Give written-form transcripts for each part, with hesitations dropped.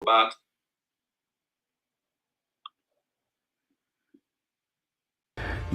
box.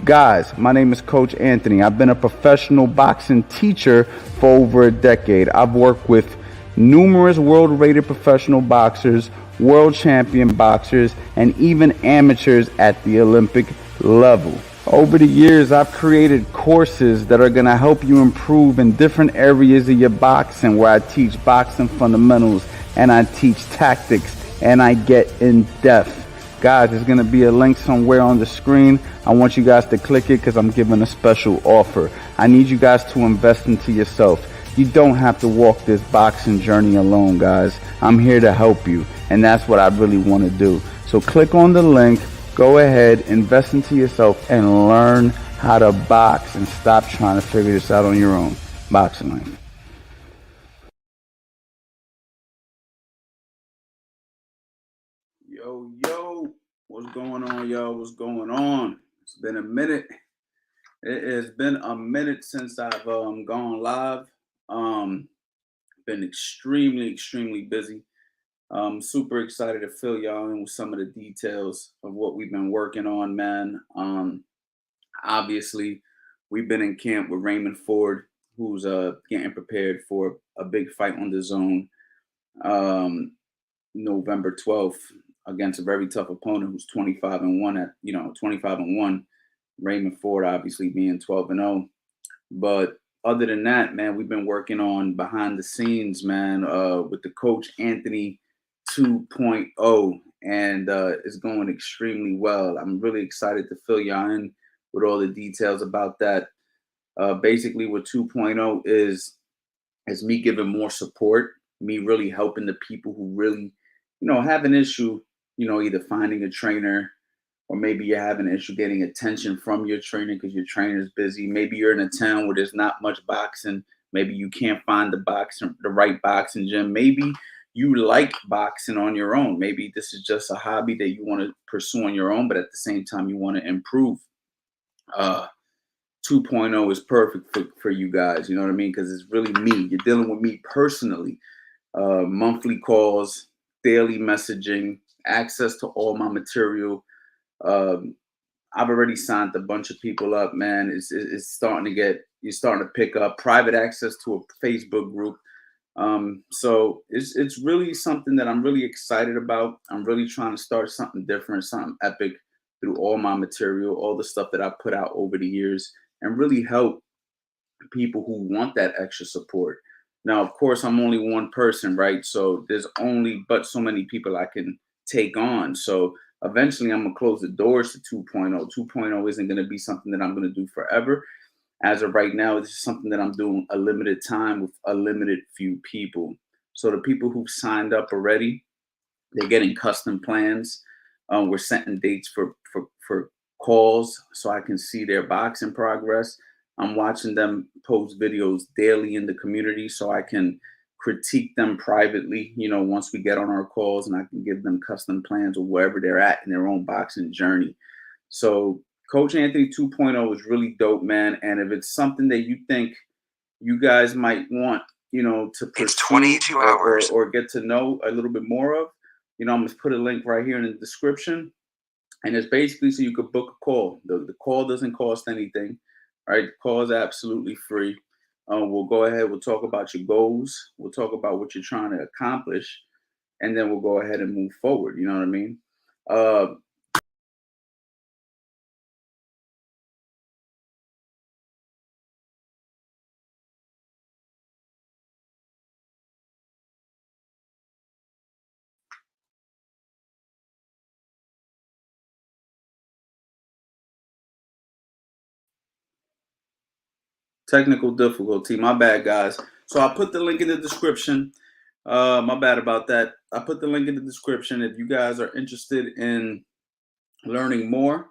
Guys, my name is Coach Anthony. I've been a professional boxing teacher for over a decade. I've worked with numerous world-rated professional boxers, world champion boxers, and even amateurs at the Olympic level. Over the years, I've created courses that are going to help you improve in different areas of your boxing, where I teach boxing fundamentals and I teach tactics and I get in depth. Guys, there's going to be a link somewhere on the screen. I want you guys to click it because I'm giving a special offer. I need you guys to invest into yourself. You don't have to walk this boxing journey alone, guys. I'm here to help you, and that's what I really want to do. So click on the link, go ahead, invest into yourself, and learn how to box and stop trying to figure this out on your own. Boxing life. Yo, what's going on, y'all? What's going on? It's been a minute. It has been a minute since I've gone live. Been extremely busy. Super excited to fill y'all in with some of the details of what we've been working on, man. Obviously, we've been in camp with Raymond Ford, who's getting prepared for a big fight on the zone. November 12th against a very tough opponent who's 25-1 at 25-1. Raymond Ford obviously being 12-0. But other than that, man, we've been working on behind the scenes, man, with the Coach Anthony 2.0, and it's going extremely well. I'm really excited to fill y'all in with all the details about that. Basically, what 2.0 is me giving more support, me really helping the people who really, have an issue, either finding a trainer, or maybe you're having an issue getting attention from your trainer because your trainer's busy. Maybe you're in a town where there's not much boxing. Maybe you can't find the right boxing gym. Maybe you like boxing on your own. Maybe this is just a hobby that you want to pursue on your own, but at the same time you want to improve. 2.0 is perfect for you guys. You know what I mean? Because it's really me. You're dealing with me personally. Monthly calls, daily messaging, access to all my material. I've already signed a bunch of people up, man. It's starting to you're starting to pick up private access to a Facebook group. So it's really something that I'm really excited about. I'm really trying to start something different, something epic through all my material, all the stuff that I put out over the years, and really help people who want that extra support. Now, of course, I'm only one person, right? So there's only but so many people I can take on. So eventually I'm gonna close the doors to 2.0. 2.0 isn't gonna be something that I'm gonna do forever. As of right now, this is something that I'm doing a limited time with a limited few people. So the people who've signed up already, they're getting custom plans. We're setting dates for calls so I can see their boxing progress. I'm watching them post videos daily in the community so I can critique them privately, once we get on our calls, and I can give them custom plans of wherever they're at in their own boxing journey. So Coach Anthony 2.0 is really dope, man. And if it's something that you think you guys might want, to pursue, It's 22 hours. Or get to know a little bit more of, I'm going to put a link right here in the description. And it's basically so you could book a call. The call doesn't cost anything, right? The call is absolutely free. We'll go ahead. We'll talk about your goals. We'll talk about what you're trying to accomplish, and then we'll go ahead and move forward. You know what I mean? Technical difficulty. My bad, guys. So I put the link in the description. My bad about that. I put the link in the description. If you guys are interested in learning more,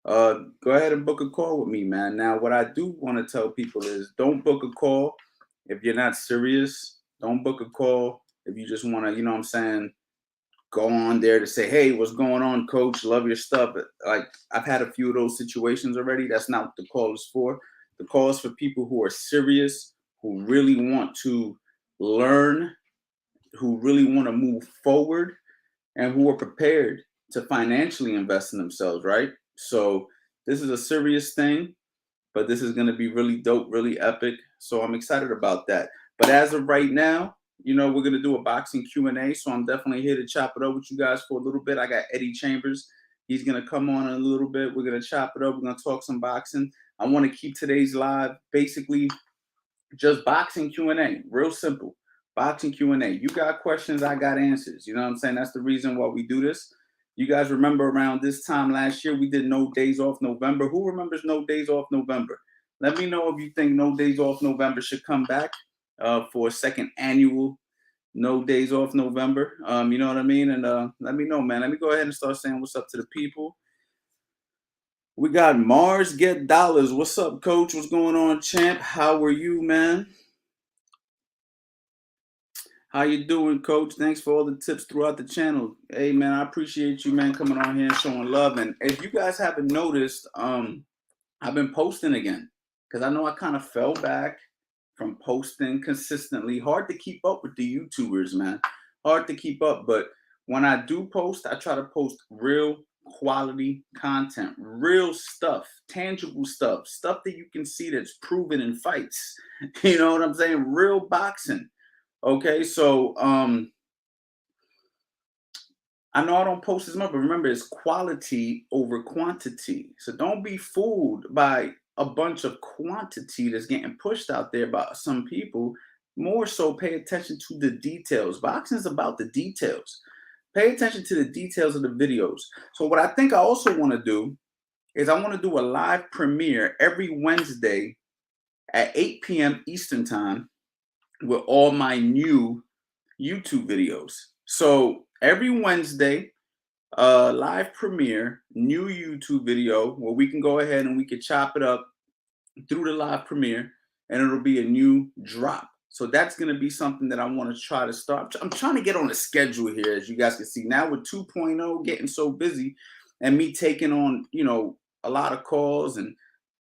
go ahead and book a call with me, man. Now, what I do want to tell people is don't book a call if you're not serious. Don't book a call if you just want to, what I'm saying, go on there to say, hey, what's going on, coach? Love your stuff. Like, I've had a few of those situations already. That's not what the call is for. The call is for people who are serious, who really want to learn, who really want to move forward, and who are prepared to financially invest in themselves, right? So this is a serious thing, but this is going to be really dope, really epic. So I'm excited about that. But as of right now, we're going to do a boxing Q&A. So I'm definitely here to chop it up with you guys for a little bit. I got Eddie Chambers. He's going to come on in a little bit. We're going to chop it up. We're going to talk some boxing. I want to keep today's live basically just boxing Q&A. Real simple. Boxing Q&A. You got questions, I got answers. You know what I'm saying? That's the reason why we do this. You guys remember around this time last year, we did No Days Off November. Who remembers No Days Off November? Let me know if you think No Days Off November should come back for a second annual No Days Off November. You know what I mean? And let me know, man. Let me go ahead and start saying what's up to the people. We got Mars Get Dollars. What's up, coach? What's going on, champ? How are you, man? How you doing, coach? Thanks for all the tips throughout the channel. Hey, man, I appreciate you, man, coming on here and showing love. And if you guys haven't noticed, I've been posting again because I know I kind of fell back from posting consistently. Hard to keep up with the YouTubers, man. Hard to keep up. But when I do post, I try to post real quality content, real stuff, tangible stuff that you can see that's proven in fights. You know what I'm saying? Real boxing. Okay, so I know I don't post as much, but remember, it's quality over quantity. So don't be fooled by a bunch of quantity that's getting pushed out there by some people. More so, pay attention to the details. Boxing is about the details. Pay attention to the details of the videos. So what I think I also want to do is I want to do a live premiere every Wednesday at 8 p.m. Eastern time with all my new YouTube videos. So every Wednesday, live premiere, new YouTube video where we can go ahead and we can chop it up through the live premiere and it'll be a new drop. So that's going to be something that I want to try to start. I'm trying to get on a schedule here, as you guys can see. Now with 2.0 getting so busy and me taking on, a lot of calls and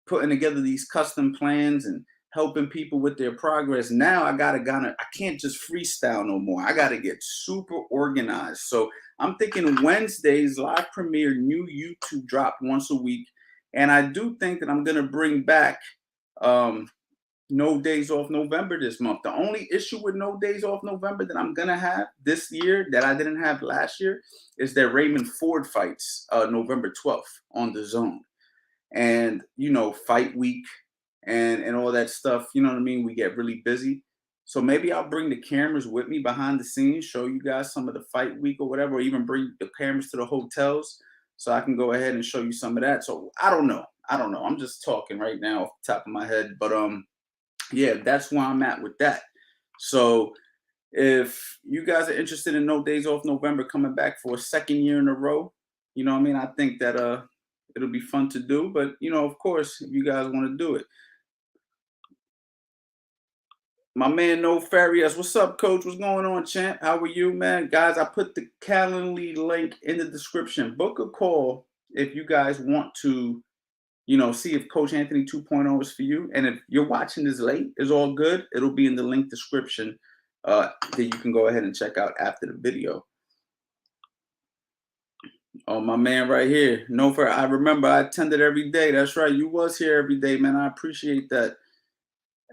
putting together these custom plans and helping people with their progress. Now I can't just freestyle no more. I gotta get super organized. So I'm thinking Wednesdays live premiere, new YouTube drop once a week. And I do think that I'm gonna bring back No Days Off November this month. The only issue with No Days Off November that I'm gonna have this year that I didn't have last year is that Raymond Ford fights November 12th on the Zone. And fight week and all that stuff, you know what I mean, we get really busy. So maybe I'll bring the cameras with me behind the scenes, show you guys some of the fight week or whatever, or even bring the cameras to the hotels so I can go ahead and show you some of that. So I don't know, I'm just talking right now off the top of my head, but yeah, that's where I'm at with that. So if you guys are interested in No Days Off November coming back for a second year in a row, you know what I mean, I think that it'll be fun to do. But of course, if you guys want to do it. My man No Farias, what's up, coach? What's going on, champ? How are you, man? Guys, I put the Calendly link in the description. Book a call if you guys want to, see if Coach Anthony 2.0 is for you. And if you're watching this late, it's all good. It'll be in the link description that you can go ahead and check out after the video. Oh, my man right here. No, I remember I attended every day. That's right. You was here every day, man. I appreciate that.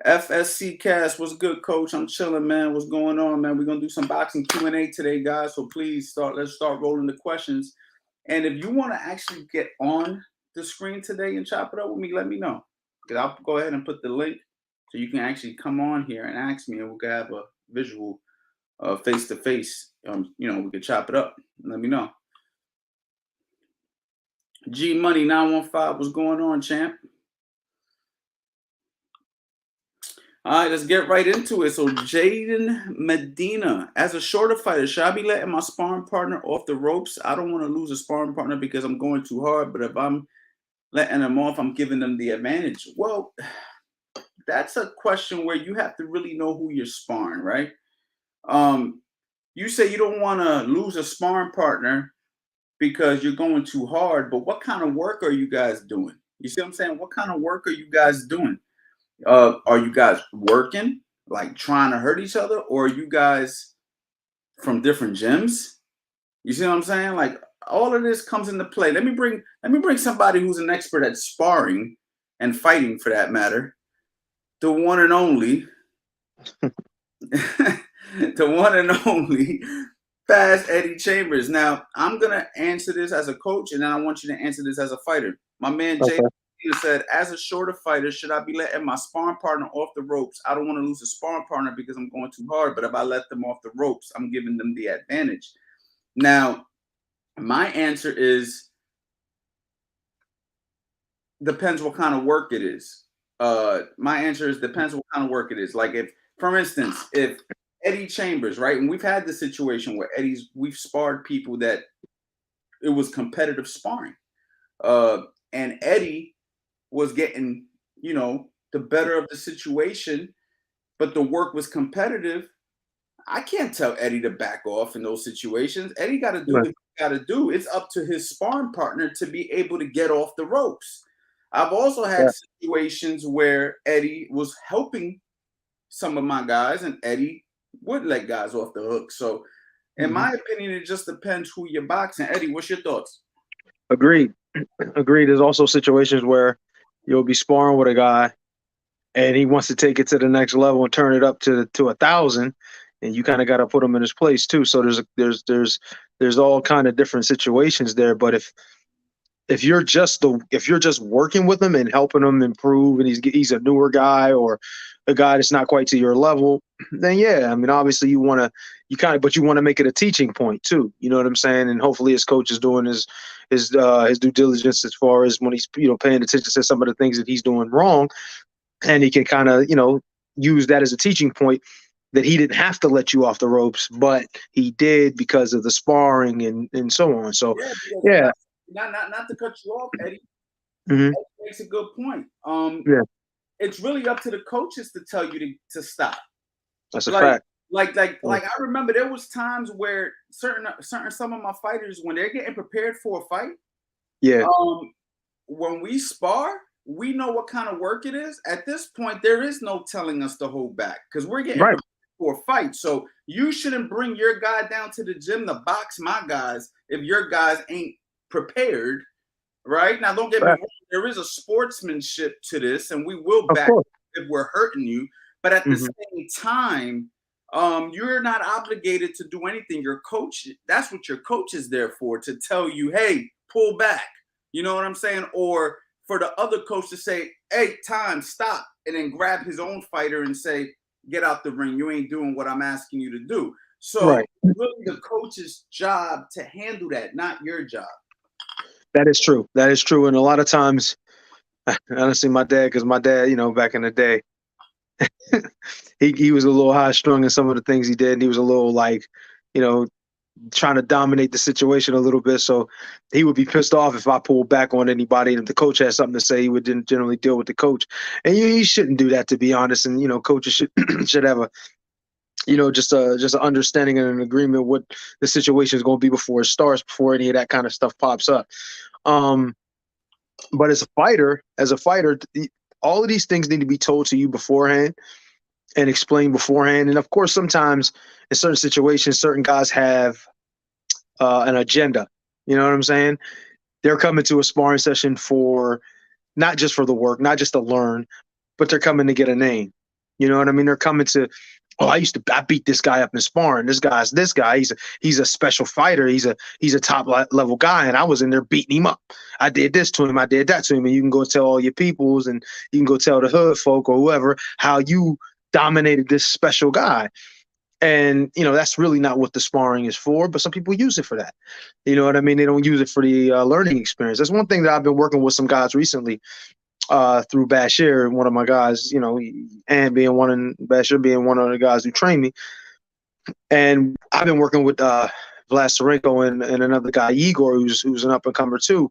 FSC Cast, what's good, coach? I'm chilling, man. What's going on, man? We're gonna do some boxing Q&A today, guys. So please let's start rolling the questions. And if you want to actually get on the screen today and chop it up with me, let me know. Because I'll go ahead and put the link so you can actually come on here and ask me, and we can have a visual face-to-face. We can chop it up. Let me know. G Money 915, what's going on, champ? All right, let's get right into it. So Jaden Medina, as a shorter fighter, should I be letting my sparring partner off the ropes? I don't want to lose a sparring partner because I'm going too hard, but if I'm letting them off, I'm giving them the advantage. Well, that's a question where you have to really know who you're sparring, right? You say you don't want to lose a sparring partner because you're going too hard, but what kind of work are you guys doing? You see what I'm saying? What kind of work are you guys doing? Are you guys working, like trying to hurt each other, or are you guys from different gyms? You see what I'm saying? Like all of this comes into play. Let me bring somebody who's an expert at sparring and fighting for that matter. The one and only, the one and only Fast Eddie Chambers. Now, I'm gonna answer this as a coach, and then I want you to answer this as a fighter. My man Jay Okay. said, as a shorter fighter, should I be letting my sparring partner off the ropes? I don't want to lose a sparring partner because I'm going too hard, but if I let them off the ropes, I'm giving them the advantage. Now, my answer is depends what kind of work it is. My answer is depends what kind of work it is. Like if, for instance, if Eddie Chambers, right, and we've had the situation where we've sparred people that it was competitive sparring, and Eddie was getting, the better of the situation, but the work was competitive. I can't tell Eddie to back off in those situations. Eddie got to do Right. what he got to do. It's up to his sparring partner to be able to get off the ropes. I've also had Yeah. situations where Eddie was helping some of my guys, and Eddie would let guys off the hook. So, in Mhm. my opinion, it just depends who you're boxing. Eddie, what's your thoughts? Agreed. Agreed. There's also situations where you'll be sparring with a guy and he wants to take it to the next level and turn it up to 1,000, and you kind of got to put him in his place too. So there's all kind of different situations there. But if you're just working with him and helping him improve, and he's a newer guy or a guy that's not quite to your level, then yeah, I mean, obviously but you want to make it a teaching point too. You know what I'm saying? And hopefully his coach is doing his due diligence as far as when he's paying attention to some of the things that he's doing wrong, and he can kind of use that as a teaching point that he didn't have to let you off the ropes, but he did because of the sparring and so on. So Yeah, because yeah. not to cut you off, Eddie. Hmm. Eddie makes a good point. Yeah, It's really up to the coaches to tell you to stop. that's a Like, fact. Yeah. like I remember there was times where certain some of my fighters when they're getting prepared for a fight, Yeah. um, when we spar, we know what kind of work it is. At this point, there is no telling us to hold back because we're getting Right. prepared for a fight. So you shouldn't bring your guy down to the gym to box my guys if your guys ain't prepared. Right now, don't get me Fact. wrong. There is a sportsmanship to this, and we will Of back course. if we're hurting you. But at the Hmm. same time, you're not obligated to do anything. Your coach, that's what your coach is there for, to tell you, hey, pull back. You know what I'm saying? Or for the other coach to say, hey, time, stop, and then grab his own fighter and say, get out the ring. You ain't doing what I'm asking you to do. So Right. really the coach's job to handle that, not your job. That is true. That is true. And a lot of times, honestly, because my dad, back in the day, he was a little high strung in some of the things he did, and he was a little like, you know, trying to dominate the situation a little bit. So he would be pissed off if I pulled back on anybody. And if the coach had something to say, he would generally deal with the coach. And you shouldn't do that, to be honest. And coaches should should have a just an understanding and an agreement what the situation is going to be before it starts, before any of that kind of stuff pops up. Um, but as a fighter, all of these things need to be told to you beforehand and explained beforehand. And of course, sometimes in certain situations, certain guys have an agenda. You know what I'm saying? They're coming to a sparring session for not just for the work, not just to learn, but they're coming to get a name. You know what I mean? They're coming to, oh, I beat this guy up in sparring. This guy. He's a special fighter. He's a top level guy, and I was in there beating him up. I did this to him. I did that to him, and you can go tell all your peoples, and you can go tell the hood folk or whoever how you dominated this special guy. And that's really not what the sparring is for, but some people use it for that. You know what I mean? They don't use it for the learning experience. That's one thing that I've been working with some guys recently through Bashir, one of my guys, and Bashir being one of the guys who trained me. And I've been working with Vlad Sarenko and another guy, Igor, who's an up and comer too.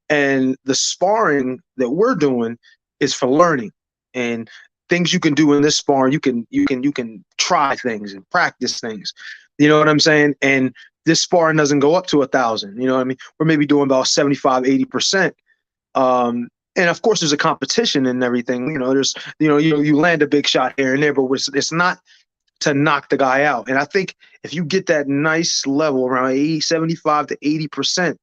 And the sparring that we're doing is for learning and things you can do in this sparring. You can try things and practice things. You know what I'm saying? And this sparring doesn't go up to 1,000. You know what I mean? We're maybe doing about 75, 80%. And of course, there's a competition and everything. There's you land a big shot here and there, but it's not to knock the guy out. And I think if you get that nice level around 75 to 80%,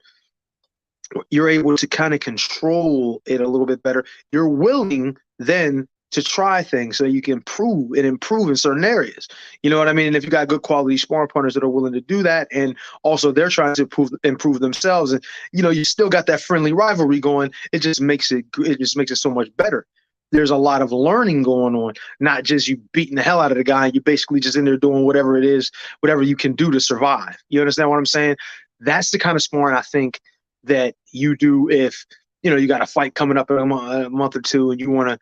you're able to kind of control it a little bit better. You're willing then to try things so you can improve in certain areas. You know what I mean? And if you got good quality sparring partners that are willing to do that, and also they're trying to improve themselves, and you still got that friendly rivalry going, it just makes it so much better. There's a lot of learning going on, not just you beating the hell out of the guy and you basically just in there doing whatever it is, whatever you can do to survive. You understand what I'm saying? That's the kind of sparring I think that you do if you got a fight coming up in a month or two, and you want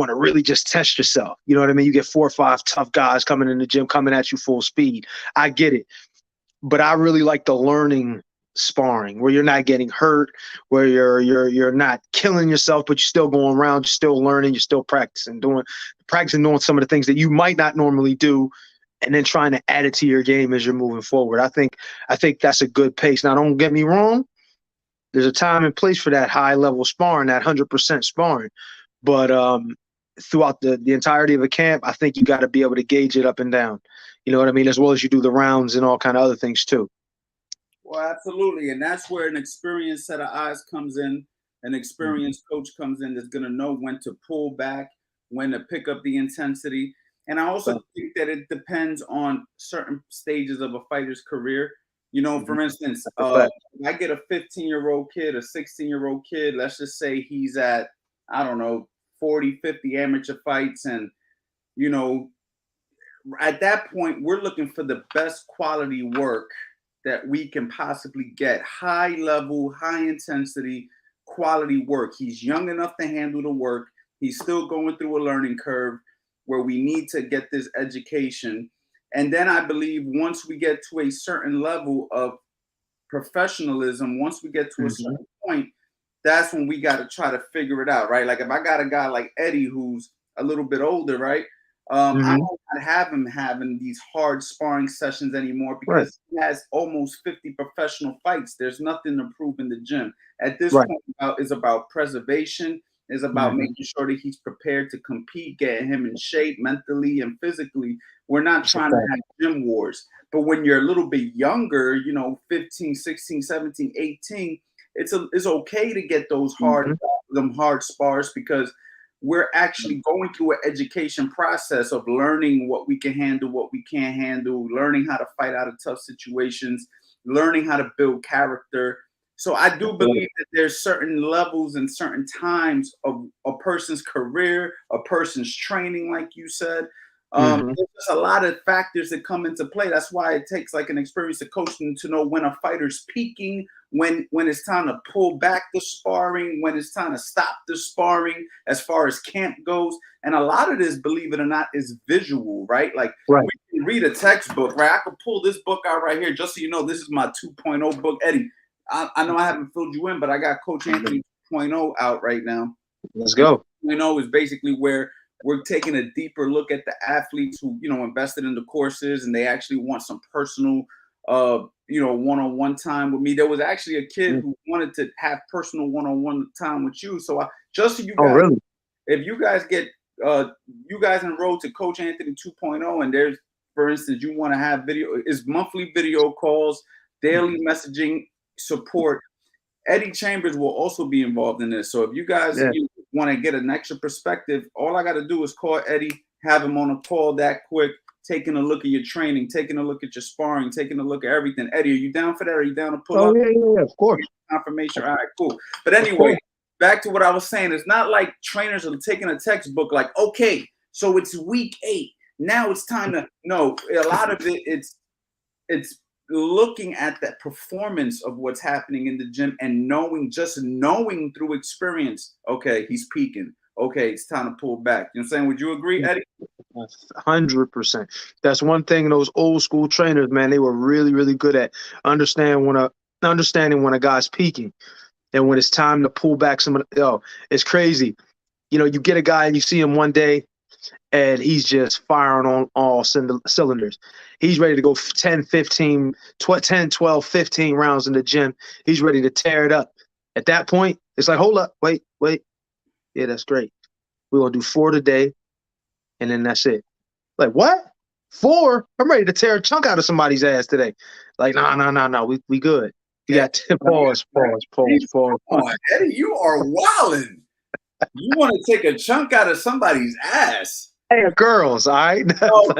to really just test yourself. You know what I mean? You get 4 or 5 tough guys coming in the gym, coming at you full speed. I get it, but I really like the learning sparring where you're not getting hurt, where you're not killing yourself, but you're still going around, you're still learning, you're still practicing doing some of the things that you might not normally do, and then trying to add it to your game as you're moving forward. I think that's a good pace. Now, don't get me wrong. There's a time and place for that high level sparring, that 100% sparring. But throughout the entirety of a camp, I think you got to be able to gauge it up and down. You know what I mean? As well as you do the rounds and all kind of other things too. Well, absolutely. And that's where an experienced set of eyes comes in. An experienced coach comes in that's going to know when to pull back, when to pick up the intensity. And I also think that it depends on certain stages of a fighter's career. For instance, I get a 15-year-old kid, a 16-year-old kid, let's just say he's at, I don't know, 40, 50 amateur fights. And, at that point, we're looking for the best quality work that we can possibly get. High level, high intensity, quality work. He's young enough to handle the work. He's still going through a learning curve where we need to get this education. And then I believe once we get to a certain level of professionalism, once we get to a certain point, that's when we got to try to figure it out, right? Like if I got a guy like Eddie who's a little bit older, right? I don't have him having these hard sparring sessions anymore because he has almost 50 professional fights. There's nothing to prove in the gym. At this point, it's about preservation. It's about making sure that he's prepared to compete, getting him in shape mentally and physically. We're not trying to have gym wars. But when you're a little bit younger, 15, 16, 17, 18, it's okay to get those hard spars because we're actually going through an education process of learning what we can handle, what we can't handle, learning how to fight out of tough situations, learning how to build character. So I do believe that there's certain levels and certain times of a person's career, a person's training, like you said. There's just a lot of factors that come into play. That's why it takes like an experienced coach to know when a fighter's peaking, when it's time to pull back the sparring, when it's time to stop the sparring as far as camp goes. And a lot of this, believe it or not, is visual, right? Like we can read a textbook, right? I could pull this book out right here just so you know this is my 2.0 book. Eddie, I know I haven't filled you in, but I got Coach Anthony 2.0 out right now. Let's go. 2.0 is basically where we're taking a deeper look at the athletes who, invested in the courses and they actually want some personal, one-on-one time with me. There was actually a kid who wanted to have personal one-on-one time with you. So just so you guys, if you guys get, you guys enroll to Coach Anthony 2.0 and there's, for instance, you want to have it's monthly video calls, daily messaging support. Eddie Chambers will also be involved in this. So if you guys want to get an extra perspective, all I got to do is call Eddie, have him on a call that quick, taking a look at your training, taking a look at your sparring, taking a look at everything. Eddie, are you down for that? Are you down to pull up? Yeah, of course. Confirmation. All right, cool. But anyway, back to what I was saying. It's not like trainers are taking a textbook like, okay, so it's week 8. Now it's time to no. A lot of it, it's looking at that performance of what's happening in the gym and knowing through experience, okay, he's peaking. Okay, it's time to pull back. You know what I'm saying? Would you agree, Eddie? 100%. That's one thing those old school trainers, man, they were really, really good at understanding when a guy's peaking and when it's time to pull back it's crazy. You get a guy and you see him one day and he's just firing on all cylinders. He's ready to go 10, 15, 10, 12, 15 rounds in the gym. He's ready to tear it up. At that point, it's like, hold up, wait. Yeah, that's great. We're going to do 4 today, and then that's it. Like, what? 4, I'm ready to tear a chunk out of somebody's ass today. Like, no, we good. We got to pause. Come on, Eddie, you are wildin'. You want to take a chunk out of somebody's ass? Hey, girls, all right. Okay, come on,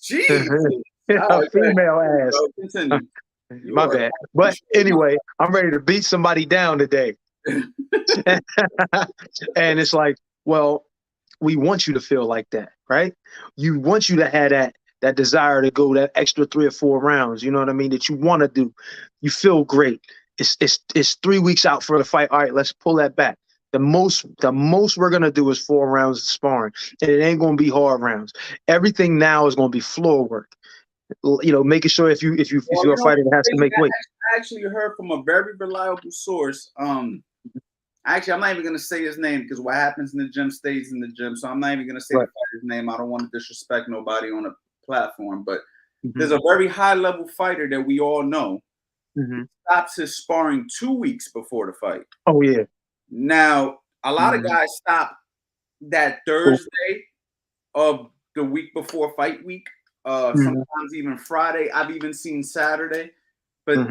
jeez. A female ass. Continue. My bad. But anyway, I'm ready to beat somebody down today. And it's like, well, we want you to feel like that, right? You want you to have that desire to go that extra 3 or 4 rounds. You know what I mean? That you want to do. You feel great. It's 3 weeks out for the fight. All right, let's pull that back. The most we're gonna do is 4 rounds of sparring, and it ain't gonna be hard rounds. Everything now is gonna be floor work. You know, making sure if you're a fighter that has to make weight. I actually heard from a very reliable source. Actually, I'm not even going to say his name because what happens in the gym stays in the gym. So I'm not even going to say the fighter's name. I don't want to disrespect nobody on a platform. But there's a very high-level fighter that we all know stops his sparring 2 weeks before the fight. Oh, yeah. Now, a lot of guys stop that Thursday of the week before fight week. Sometimes even Friday. I've even seen Saturday. But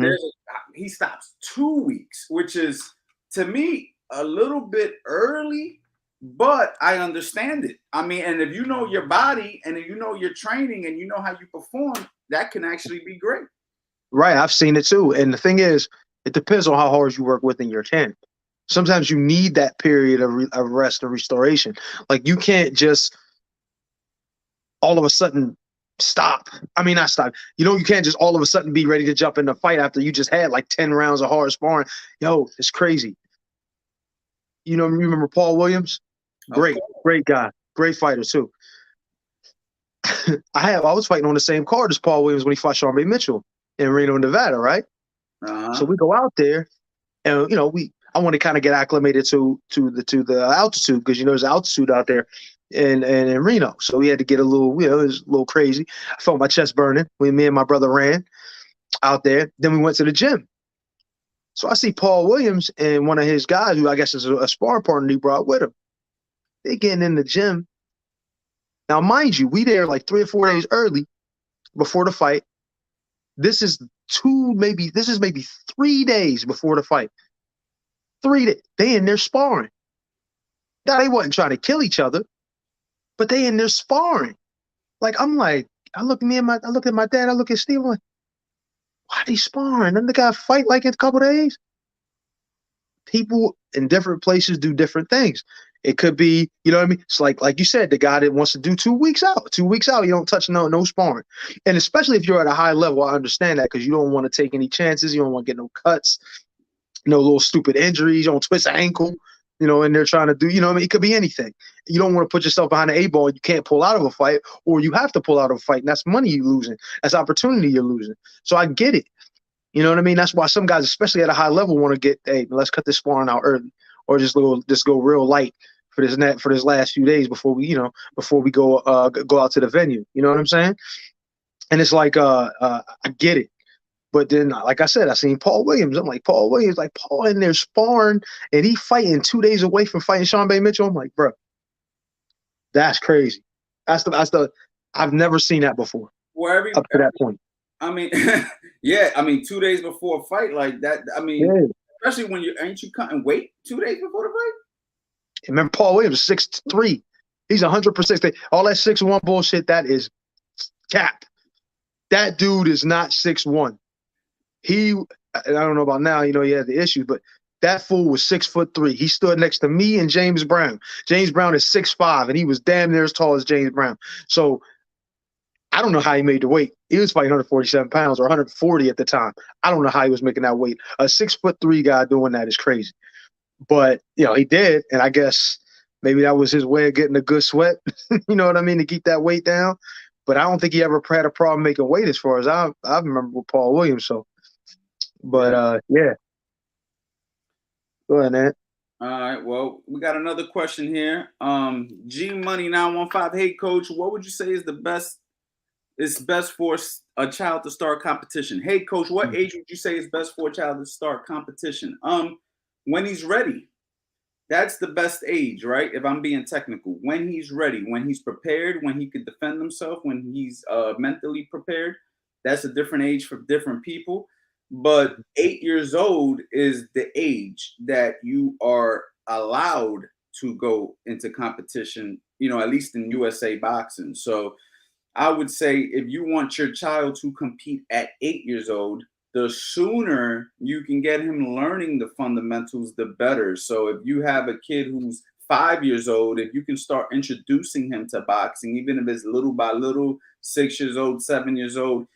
he stops 2 weeks, which is, to me, a little bit early, but I understand it. I mean, and if you know your body and if you know your training and you know how you perform, that can actually be great. Right. I've seen it too. And the thing is, it depends on how hard you work within your camp. Sometimes you need that period of rest and restoration. Like you can't just all of a sudden stop. I mean, not stop. You know, you can't just all of a sudden be ready to jump in the fight after you just had like 10 rounds of hard sparring. Yo, it's crazy. You know, remember Paul Williams? Great guy. Great fighter, too. I was fighting on the same card as Paul Williams when he fought Sean B. Mitchell in Reno, Nevada, right? So we go out there, and you know, I want to kind of get acclimated to the altitude because you know there's altitude out there in Reno. So we had to get a little, you know, it was a little crazy. I felt my chest burning when me and my brother ran out there. Then we went to the gym. So I see Paul Williams and one of his guys, who I guess is a sparring partner he brought with him. They getting in the gym. Now, mind you, we there like 3 or 4 days early before the fight. This is maybe 3 days before the fight. 3 days. They in there sparring. Now, they wasn't trying to kill each other, but they in there sparring. Like, I'm like, I look at my dad, I look at Steve, I'm like, why are they sparring? Doesn't the guy fight like in a couple of days? People in different places do different things. It could be, you know what I mean? It's like you said, the guy that wants to do 2 weeks out. 2 weeks out, you don't touch no sparring. And especially if you're at a high level, I understand that because you don't want to take any chances. You don't want to get no cuts, no little stupid injuries. You don't twist an ankle, you know, and they're trying to do, you know what I mean? It could be anything. You don't want to put yourself behind the A ball. You can't pull out of a fight, or you have to pull out of a fight. And that's money you're losing. That's opportunity you're losing. So I get it. You know what I mean? That's why some guys, especially at a high level, want to get, hey, let's cut this sparring out early, or just go real light for this last few days before we go out to the venue. You know what I'm saying? And it's like I get it, but then like I said, I seen Paul Williams. I'm like, Paul Williams, like Paul in there sparring, and he fighting 2 days away from fighting Sean B. Mitchell. I'm like, bro, that's crazy. I've never seen that before. Up to that point. I mean, yeah. I mean, 2 days before a fight like that. I mean, especially when ain't you cutting weight 2 days before the fight? Remember, Paul Williams, 6'3". He's 100%. All that 6'1" bullshit, that is cap. That dude is not 6'1". I don't know about now, you know, he had the issues, but that fool was 6'3". He stood next to me and James Brown. James Brown is 6'5", and he was damn near as tall as James Brown. So I don't know how he made the weight. He was fighting 147 pounds or 140 at the time. I don't know how he was making that weight. A 6'3" guy doing that is crazy. But, you know, he did. And I guess maybe that was his way of getting a good sweat, you know what I mean, to keep that weight down. But I don't think he ever had a problem making weight as far as I remember with Paul Williams. So, but, yeah. Go ahead, man. All right. Well, we got another question here. G Money 915. Hey, coach, what would you say is best for a child to start competition? Hey, coach, what age would you say is best for a child to start competition? When he's ready. That's the best age, right? If I'm being technical, when he's ready, when he's prepared, when he could defend himself, when he's mentally prepared, that's a different age for different people. But 8 years old is the age that you are allowed to go into competition, at least in USA boxing. So I would say if you want your child to compete at 8 years old, the sooner you can get him learning the fundamentals, the better. So if you have a kid who's 5 years old, if you can start introducing him to boxing, even if it's little by little, 6 years old, 7 years old,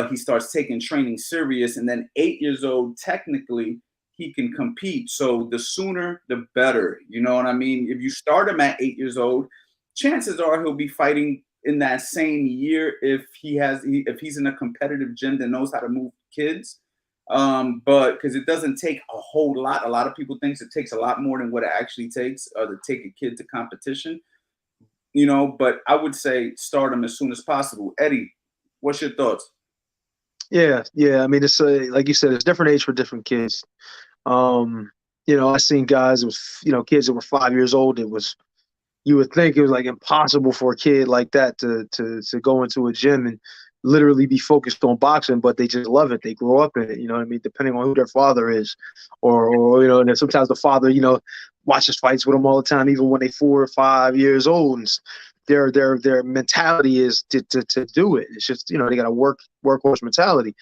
he starts taking training serious. And then 8 years old, technically, he can compete. So the sooner, the better. You know what I mean? If you start him at 8 years old, chances are he'll be fighting in that same year if he's in a competitive gym that knows how to move kids. But because it doesn't take a whole lot. A lot of people think it takes a lot more than what it actually takes to take a kid to competition. But I would say start him as soon as possible. Eddie, what's your thoughts? Yeah, yeah. I mean, it's like you said, it's different age for different kids. I seen guys with kids that were 5 years old. You would think it was like impossible for a kid like that to go into a gym and literally be focused on boxing, but they just love it. They grow up in it. You know what I mean? Depending on who their father is, or and then sometimes the father watches fights with them all the time, even when they 4 or 5 years old. And their mentality is to do it. It's just they got a workhorse mentality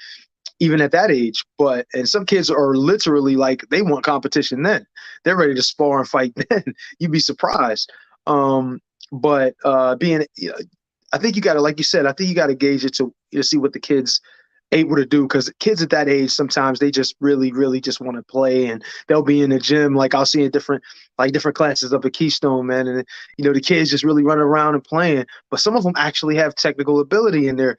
even at that age. And some kids are literally like they want competition then. They're ready to spar and fight then. You'd be surprised. But I think you got to, like you said, I think you got to gauge it to see what the kid's able to do, because kids at that age sometimes they just really, really just want to play, and they'll be in the gym. Like I'll see in different classes up at Keystone, man, and the kids just really running around and playing. But some of them actually have technical ability in their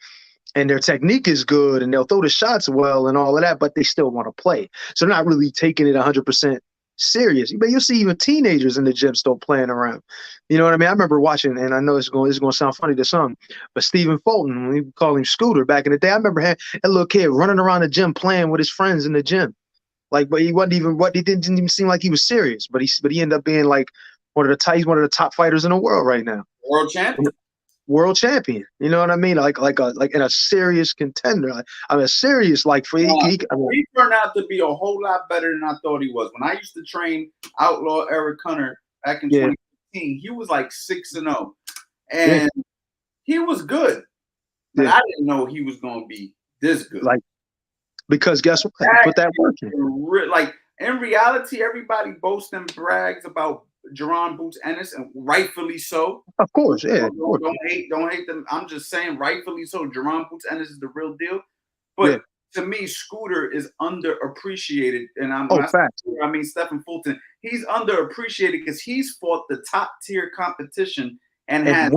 and their technique is good and they'll throw the shots well and all of that, but they still want to play. So they're not really taking it 100% serious. But you'll see even teenagers in the gym still playing around. You know what I mean? I remember watching, and I know it's going to sound funny to some, but Stephen Fulton, we call him Scooter back in the day. I remember that little kid running around the gym playing with his friends in the gym. Like, but he didn't even seem like he was serious. But he ended up being like one of the top fighters in the world right now. World champion. World champion, you know what I mean? Like in a serious contender. I'm a serious he turned out to be a whole lot better than I thought he was. When I used to train Outlaw Eric Hunter back in 2015, he was like 6-0, and he was good. But I didn't know he was going to be this good. Because guess what? Put that work in. Like in reality, everybody boasts and brags about Jerron Boots Ennis, and rightfully so. Of course, yeah. Don't hate them. I'm just saying, rightfully so. Jerron Boots Ennis is the real deal. But to me, Scooter is underappreciated, and I mean Stephen Fulton. He's underappreciated because he's fought the top tier competition and has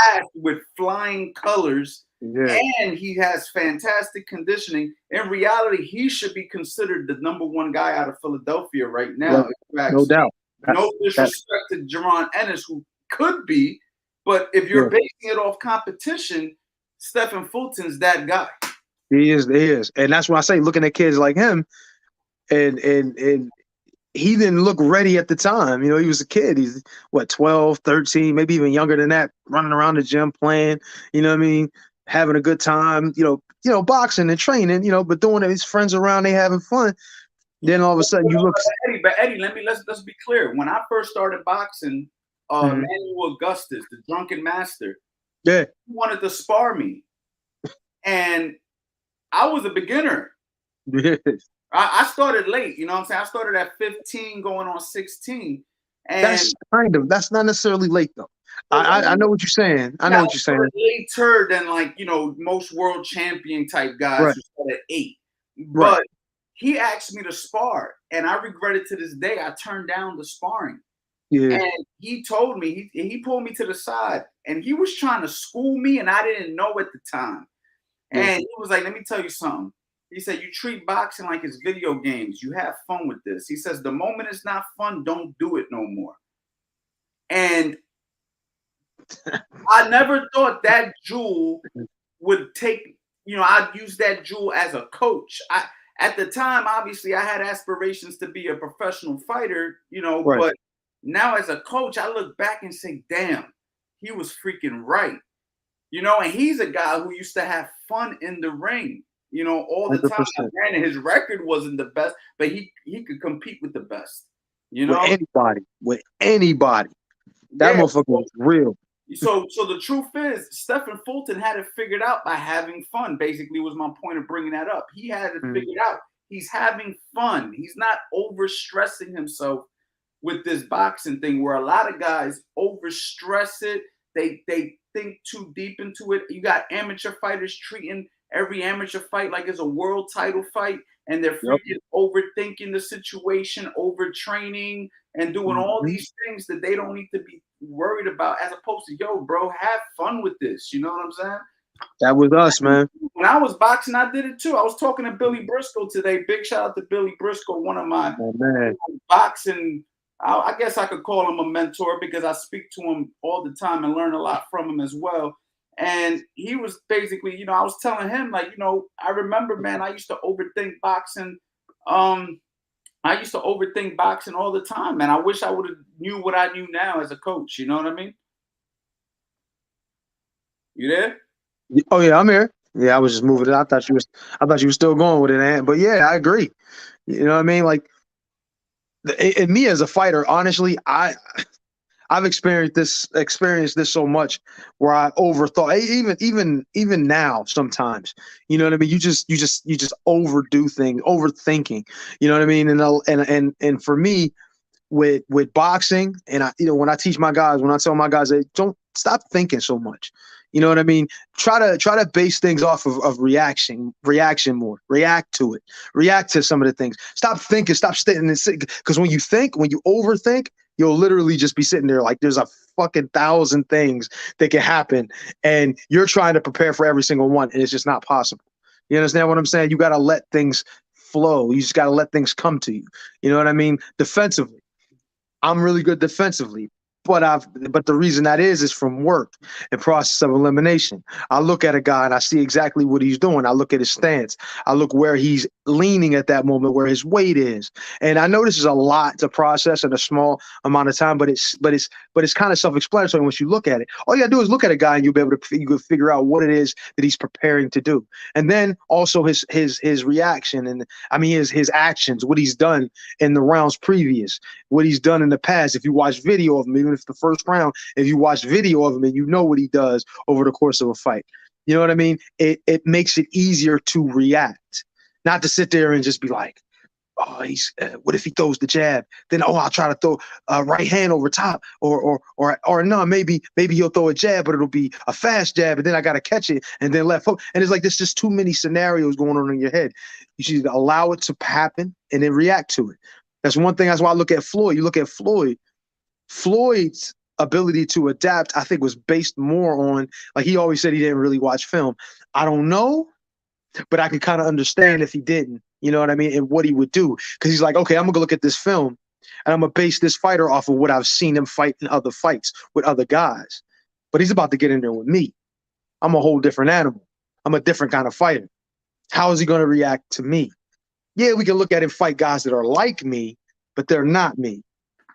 passed with flying colors. Yeah. And he has fantastic conditioning. In reality, he should be considered the #1 guy out of Philadelphia right now. No doubt. No disrespect to Jerron Ennis, who could be, but if you're basing it off competition, Stephen Fulton's that guy. He is. And that's why I say, looking at kids like him, and he didn't look ready at the time. He was a kid. He's 12, 13, maybe even younger than that, running around the gym playing, you know what I mean? Having a good time, boxing and training, but doing it, his friends around, they having fun. Then all of a sudden you look. Eddie, let's be clear. When I first started boxing, Manuel Augustus, the drunken master, he wanted to spar me, and I was a beginner. I started late. You know what I'm saying? I started at 15, going on 16, and that's not necessarily late though. I know what you're saying. I know what you're saying. Later than most world champion type guys who start at 8, but. He asked me to spar, and I regret it to this day. I turned down the sparring. Yeah. And he told me, he pulled me to the side, and he was trying to school me, and I didn't know at the time. And he was like, let me tell you something. He said, you treat boxing like it's video games. You have fun with this. He says, the moment it's not fun, don't do it no more. And I never thought that jewel would take, I'd use that jewel as a coach. At the time, obviously, I had aspirations to be a professional fighter, but Now, as a coach, I look back and say, damn, he was freaking right. You know, and he's a guy who used to have fun in the ring, you know, all the time. 100%. Granted, his record wasn't the best, but he could compete with the best, you With know? anybody. With anybody. That Yeah. motherfucker was real. So the truth is, Stephen Fulton had it figured out by having fun, basically, was my point of bringing that up. He had it figured out. He's having fun. He's not overstressing himself with this boxing thing, where a lot of guys overstress it. They think too deep into it. You got amateur fighters treating every amateur fight like it's a world title fight, and they're freaking overthinking the situation, overtraining, and doing all these things that they don't need to be worried about, as opposed to, yo, bro, have fun with this. You know what I'm saying? That was us, man. When I was boxing, I did it too. I was talking to Billy Briscoe today. Big shout out to Billy Briscoe, one of my boxing, I guess I could call him a mentor, because I speak to him all the time and learn a lot from him as well. And he was basically, you know, I was telling him, like, you know, I remember, man, I used to overthink boxing. I used to overthink boxing all the time, man. I wish I would have knew what I knew now as a coach. You know what I mean? You there? Oh yeah, I'm here. Yeah, I was just moving it. I thought you were still going with it, man. But yeah, I agree. You know what I mean? Like, and me as a fighter, honestly, I've experienced this so much where I overthought. Even now, sometimes, you know what I mean. You just overdo things, overthinking. You know what I mean? And for me, with boxing, and I, you know, when I teach my guys, when I tell my guys, they don't stop thinking so much. You know what I mean? Try to base things off of reaction more. React to it. React to some of the things. Stop thinking. Stop sitting and sitting. Because when you overthink, you'll literally just be sitting there like there's a fucking 1,000 things that can happen, and you're trying to prepare for every single one, and it's just not possible. You understand what I'm saying? You got to let things flow. You just got to let things come to you. You know what I mean? Defensively, I'm really good defensively, but the reason that is from work and process of elimination. I look at a guy and I see exactly what he's doing. I look at his stance. I look where he's leaning at that moment, where his weight is. And I know this is a lot to process in a small amount of time, but it's kind of self-explanatory once you look at it. All you gotta do is look at a guy and you'll be able to figure out what it is that he's preparing to do. And then also his reaction, and I mean his actions, what he's done in the rounds previous, what he's done in the past. If you watch video of him, even if the first round, if you watch video of him and you know what he does over the course of a fight, you know what I mean? It makes it easier to react, not to sit there and just be like, oh, what if he throws the jab? Then, oh, I'll try to throw a right hand over top, or no, maybe he'll throw a jab, but it'll be a fast jab, and then I got to catch it, and then left hook. And it's like there's just too many scenarios going on in your head. You should allow it to happen and then react to it. That's one thing. That's why I look at Floyd. You look at Floyd's ability to adapt, I think, was based more on, like, he always said he didn't really watch film. I don't know, but I could kind of understand if he didn't, you know what I mean, and what he would do. Because he's like, okay, I'm gonna go look at this film and I'm gonna base this fighter off of what I've seen him fight in other fights with other guys. But he's about to get in there with me. I'm a whole different animal. I'm a different kind of fighter. How is he gonna react to me? Yeah, we can look at him fight guys that are like me, but they're not me.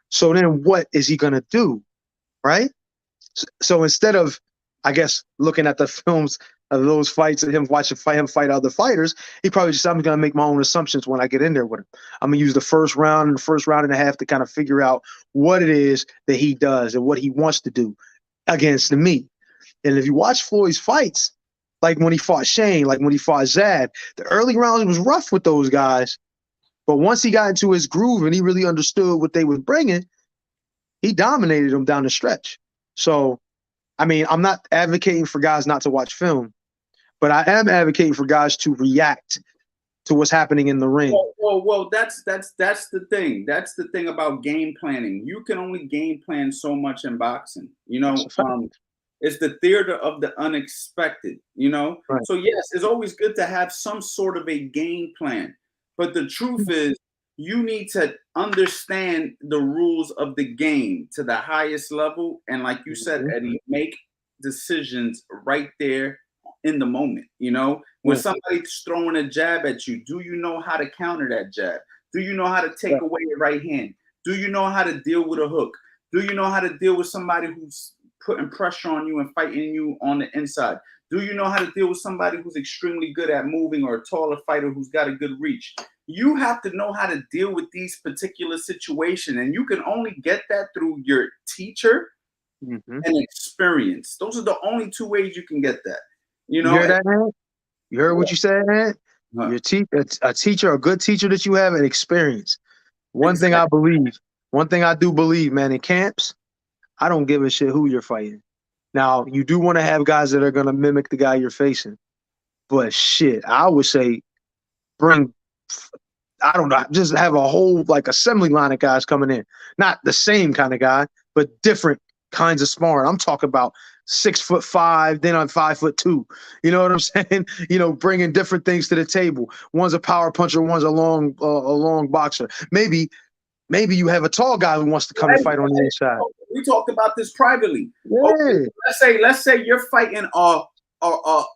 So then what is he gonna do? Right? So instead of, I guess, looking at the films of those fights and him him fight other fighters, he probably just, I'm gonna make my own assumptions when I get in there with him. I'm gonna use the first round and the first round and a half to kind of figure out what it is that he does and what he wants to do against me. And if you watch Floyd's fights, like when he fought Shane, like when he fought Zab, the early rounds was rough with those guys. But once he got into his groove and he really understood what they was bringing, he dominated them down the stretch. So, I mean, I'm not advocating for guys not to watch film, but I am advocating for guys to react to what's happening in the ring. Well, that's the thing. That's the thing about game planning. You can only game plan so much in boxing. You know, it's the theater of the unexpected, you know? Right. So yes, it's always good to have some sort of a game plan. But the truth is, you need to understand the rules of the game to the highest level. And like you said, Eddie, make decisions right there in the moment. You know, when somebody's throwing a jab at you, do you know how to counter that jab? Do you know how to take away your right hand? Do you know how to deal with a hook? Do you know how to deal with somebody who's putting pressure on you and fighting you on the inside? Do you know how to deal with somebody who's extremely good at moving, or a taller fighter who's got a good reach? You have to know how to deal with these particular situations, and you can only get that through your teacher Mm-hmm. and experience. Those are the only two ways you can get that. You You know, hear that, man? You heard what you said, man? Huh. Your a teacher, a good teacher that you have, and experience. One thing I do believe, man, in camps, I don't give a shit who you're fighting. Now, you do want to have guys that are going to mimic the guy you're facing. But shit, I would say bring, I don't know, just have a whole like assembly line of guys coming in. Not the same kind of guy, but different kinds of sparring. I'm talking about 6'5", then I'm 5'2". You know what I'm saying? You know, bringing different things to the table. One's a power puncher, one's a long boxer. Maybe you have a tall guy who wants to come and fight on the inside. We talked about this privately. Yeah. Okay, let's say you're fighting a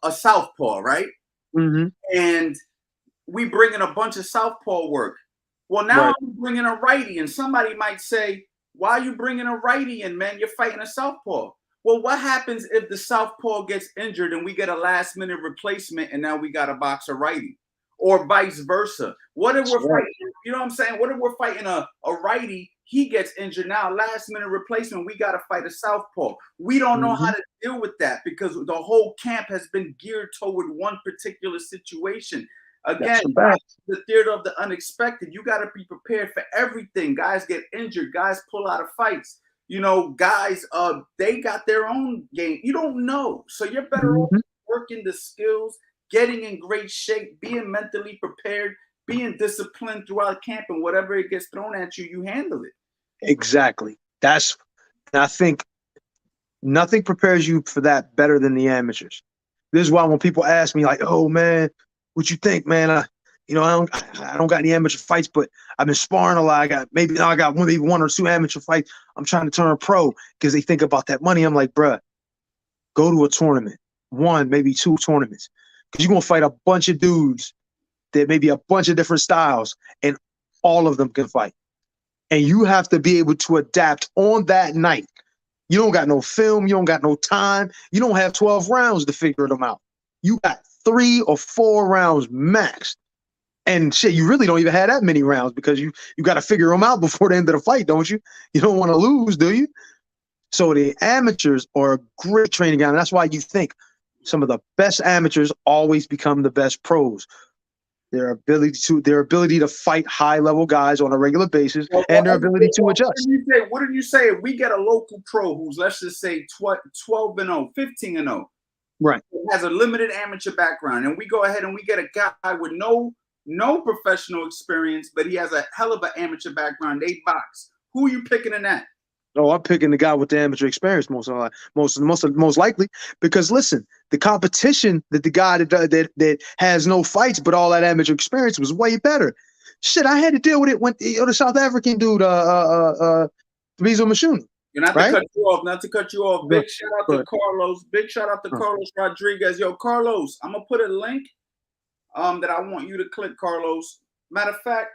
southpaw, right? Mm-hmm. And we bring in a bunch of southpaw work. Well, now Right. I'm bringing a righty, and somebody might say, "Why are you bringing a righty in, man? You're fighting a southpaw." Well, what happens if the southpaw gets injured and we get a last-minute replacement, and now we got to box a righty, or vice versa? What if we're fighting? You know what I'm saying? What if we're fighting a righty? He gets injured now, last-minute replacement. We got to fight a southpaw. We don't know how to deal with that because the whole camp has been geared toward one particular situation. Again, the theater of the unexpected. You got to be prepared for everything. Guys get injured. Guys pull out of fights. You know, guys, they got their own game. You don't know. So you're better off working the skills, getting in great shape, being mentally prepared, being disciplined throughout camp, and whatever it gets thrown at you, you handle it. Exactly. I think nothing prepares you for that better than the amateurs. This is why when people ask me like, "Oh man, what you think, man?" I don't got any amateur fights, but I've been sparring a lot. I got maybe one or two amateur fights. I'm trying to turn pro because they think about that money. I'm like, bruh, go to a tournament, one, maybe two tournaments, because you're gonna fight a bunch of dudes that maybe a bunch of different styles, and all of them can fight. And you have to be able to adapt on that night. You don't got no film. You don't got no time. You don't have 12 rounds to figure them out. You got 3 or 4 rounds max. And shit, you really don't even have that many rounds because you got to figure them out before the end of the fight, don't you? You don't want to lose, do you? So the amateurs are a great training ground. That's why you think some of the best amateurs always become the best pros. Their ability to fight high-level guys on a regular basis, and their ability to adjust. What did you say? If we get a local pro who's, let's just say 12-0, 15-0, right, has a limited amateur background, and we go ahead and we get a guy with no professional experience, but he has a hell of an amateur background. They box. Who are you picking in that? Oh, I'm picking the guy with the amateur experience most likely, because listen, the competition that the guy that has no fights but all that amateur experience was way better. Shit, I had to deal with it when the South African dude, Bizo Mashuni. Not to cut you off. Big shout out to Carlos. Big shout out to Carlos Rodriguez. Yo, Carlos, I'm gonna put a link that I want you to click, Carlos. Matter of fact,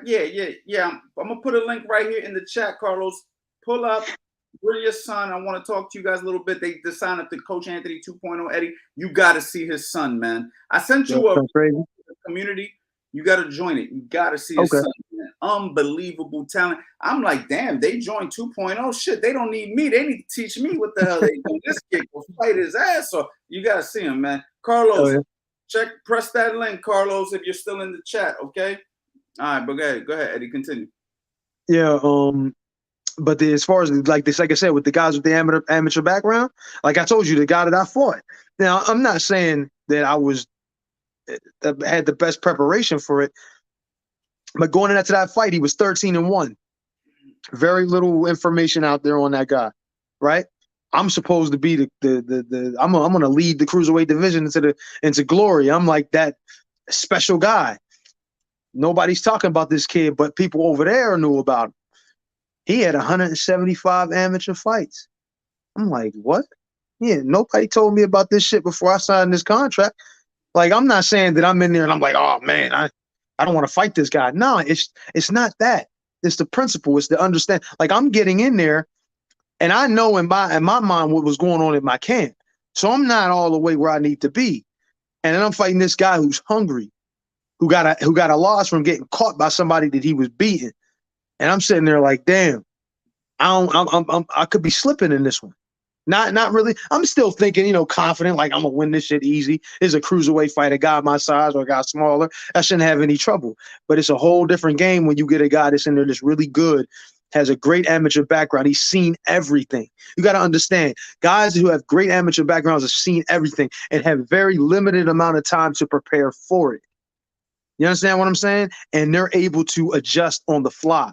yeah. I'm gonna put a link right here in the chat, Carlos. Pull up, bring your son. I want to talk to you guys a little bit. They just signed up to Coach Anthony 2.0. Eddie, you got to see his son, man. I sent you a community. You got to join it. You got to see his son, man. Unbelievable talent. I'm like, damn, they joined 2.0. Shit, they don't need me. They need to teach me what the hell they do. This kid will fight his ass off. You got to see him, man. Carlos, press that link, Carlos, if you're still in the chat, okay? All right, but go ahead, Eddie, continue. Yeah, but as far as like I said, with the guys with the amateur background, like I told you, the guy that I fought. Now, I'm not saying that I had the best preparation for it, but going into that fight, he was 13-1. Very little information out there on that guy, right? I'm supposed to be I'm gonna lead the cruiserweight division into glory. I'm like that special guy. Nobody's talking about this kid, but people over there knew about him. He had 175 amateur fights. I'm like, what? Yeah, nobody told me about this shit before I signed this contract. Like, I'm not saying that I'm in there and I'm like, oh man, I don't want to fight this guy. No, it's not that. It's the principle. It's the understand. Like I'm getting in there, and I know in my mind what was going on in my camp. So I'm not all the way where I need to be. And then I'm fighting this guy who's hungry, who got a loss from getting caught by somebody that he was beating. And I'm sitting there like, damn, I could be slipping in this one. Not really. I'm still thinking, confident, like I'm gonna win this shit easy. It's a cruiserweight fight, a guy my size or a guy smaller. I shouldn't have any trouble. But it's a whole different game when you get a guy that's in there that's really good, has a great amateur background. He's seen everything. You got to understand, guys who have great amateur backgrounds have seen everything and have very limited amount of time to prepare for it. You understand what I'm saying? And they're able to adjust on the fly.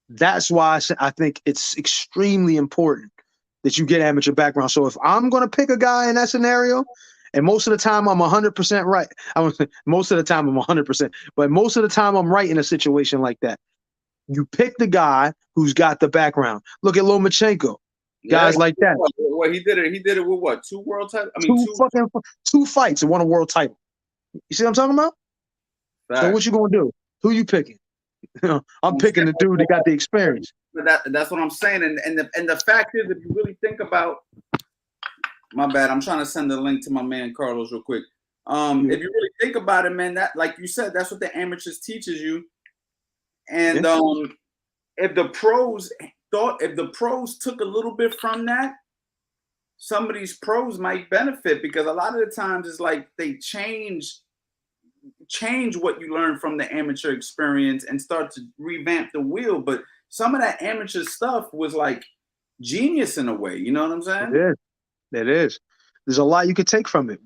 That's why I think it's extremely important that you get amateur background. So if I'm going to pick a guy in that scenario, and most of the time I'm 100% right. Most of the time I'm 100%, but most of the time I'm right in a situation like that. You pick the guy who's got the background. Look at Lomachenko, guys like that. Well, he did it with what? 2 world titles? I mean, two fights and won a world title. You see what I'm talking about? Fact. So what you gonna do? Who you picking? I'm picking the dude that got the experience. That's what I'm saying. And the fact is, if you really think about, my bad, I'm trying to send the link to my man Carlos real quick. If you really think about it, man, that, like you said, that's what the amateurs teaches you. And if the pros took a little bit from that, some of these pros might benefit, because a lot of the times it's like they change what you learn from the amateur experience and start to revamp the wheel. But some of that amateur stuff was like genius in a way. You know what I'm saying? It is. There's a lot you could take from it.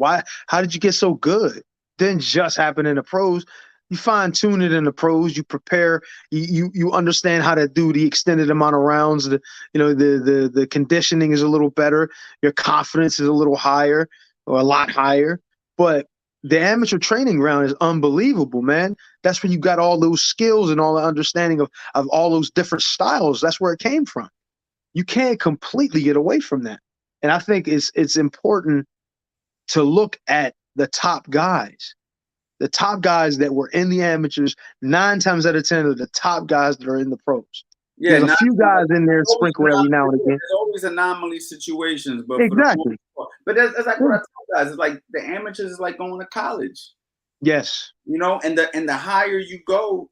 How did you get so good? Didn't just happen in the pros. You fine tune it in the pros. You prepare. You understand how to do the extended amount of rounds. The conditioning is a little better. Your confidence is a little higher, or a lot higher. But the amateur training ground is unbelievable, man. That's where you got all those skills and all the understanding of all those different styles. That's where it came from. You can't completely get away from that. And I think it's important to look at the top guys. The top guys that were in the amateurs, 9 times out of 10 are the top guys that are in the pros. Yeah, there's a few guys in there sprinkle every now and again. There's always anomaly situations, but exactly. But it's like what I tell guys. It's like the amateurs is like going to college. Yes. And the higher you go,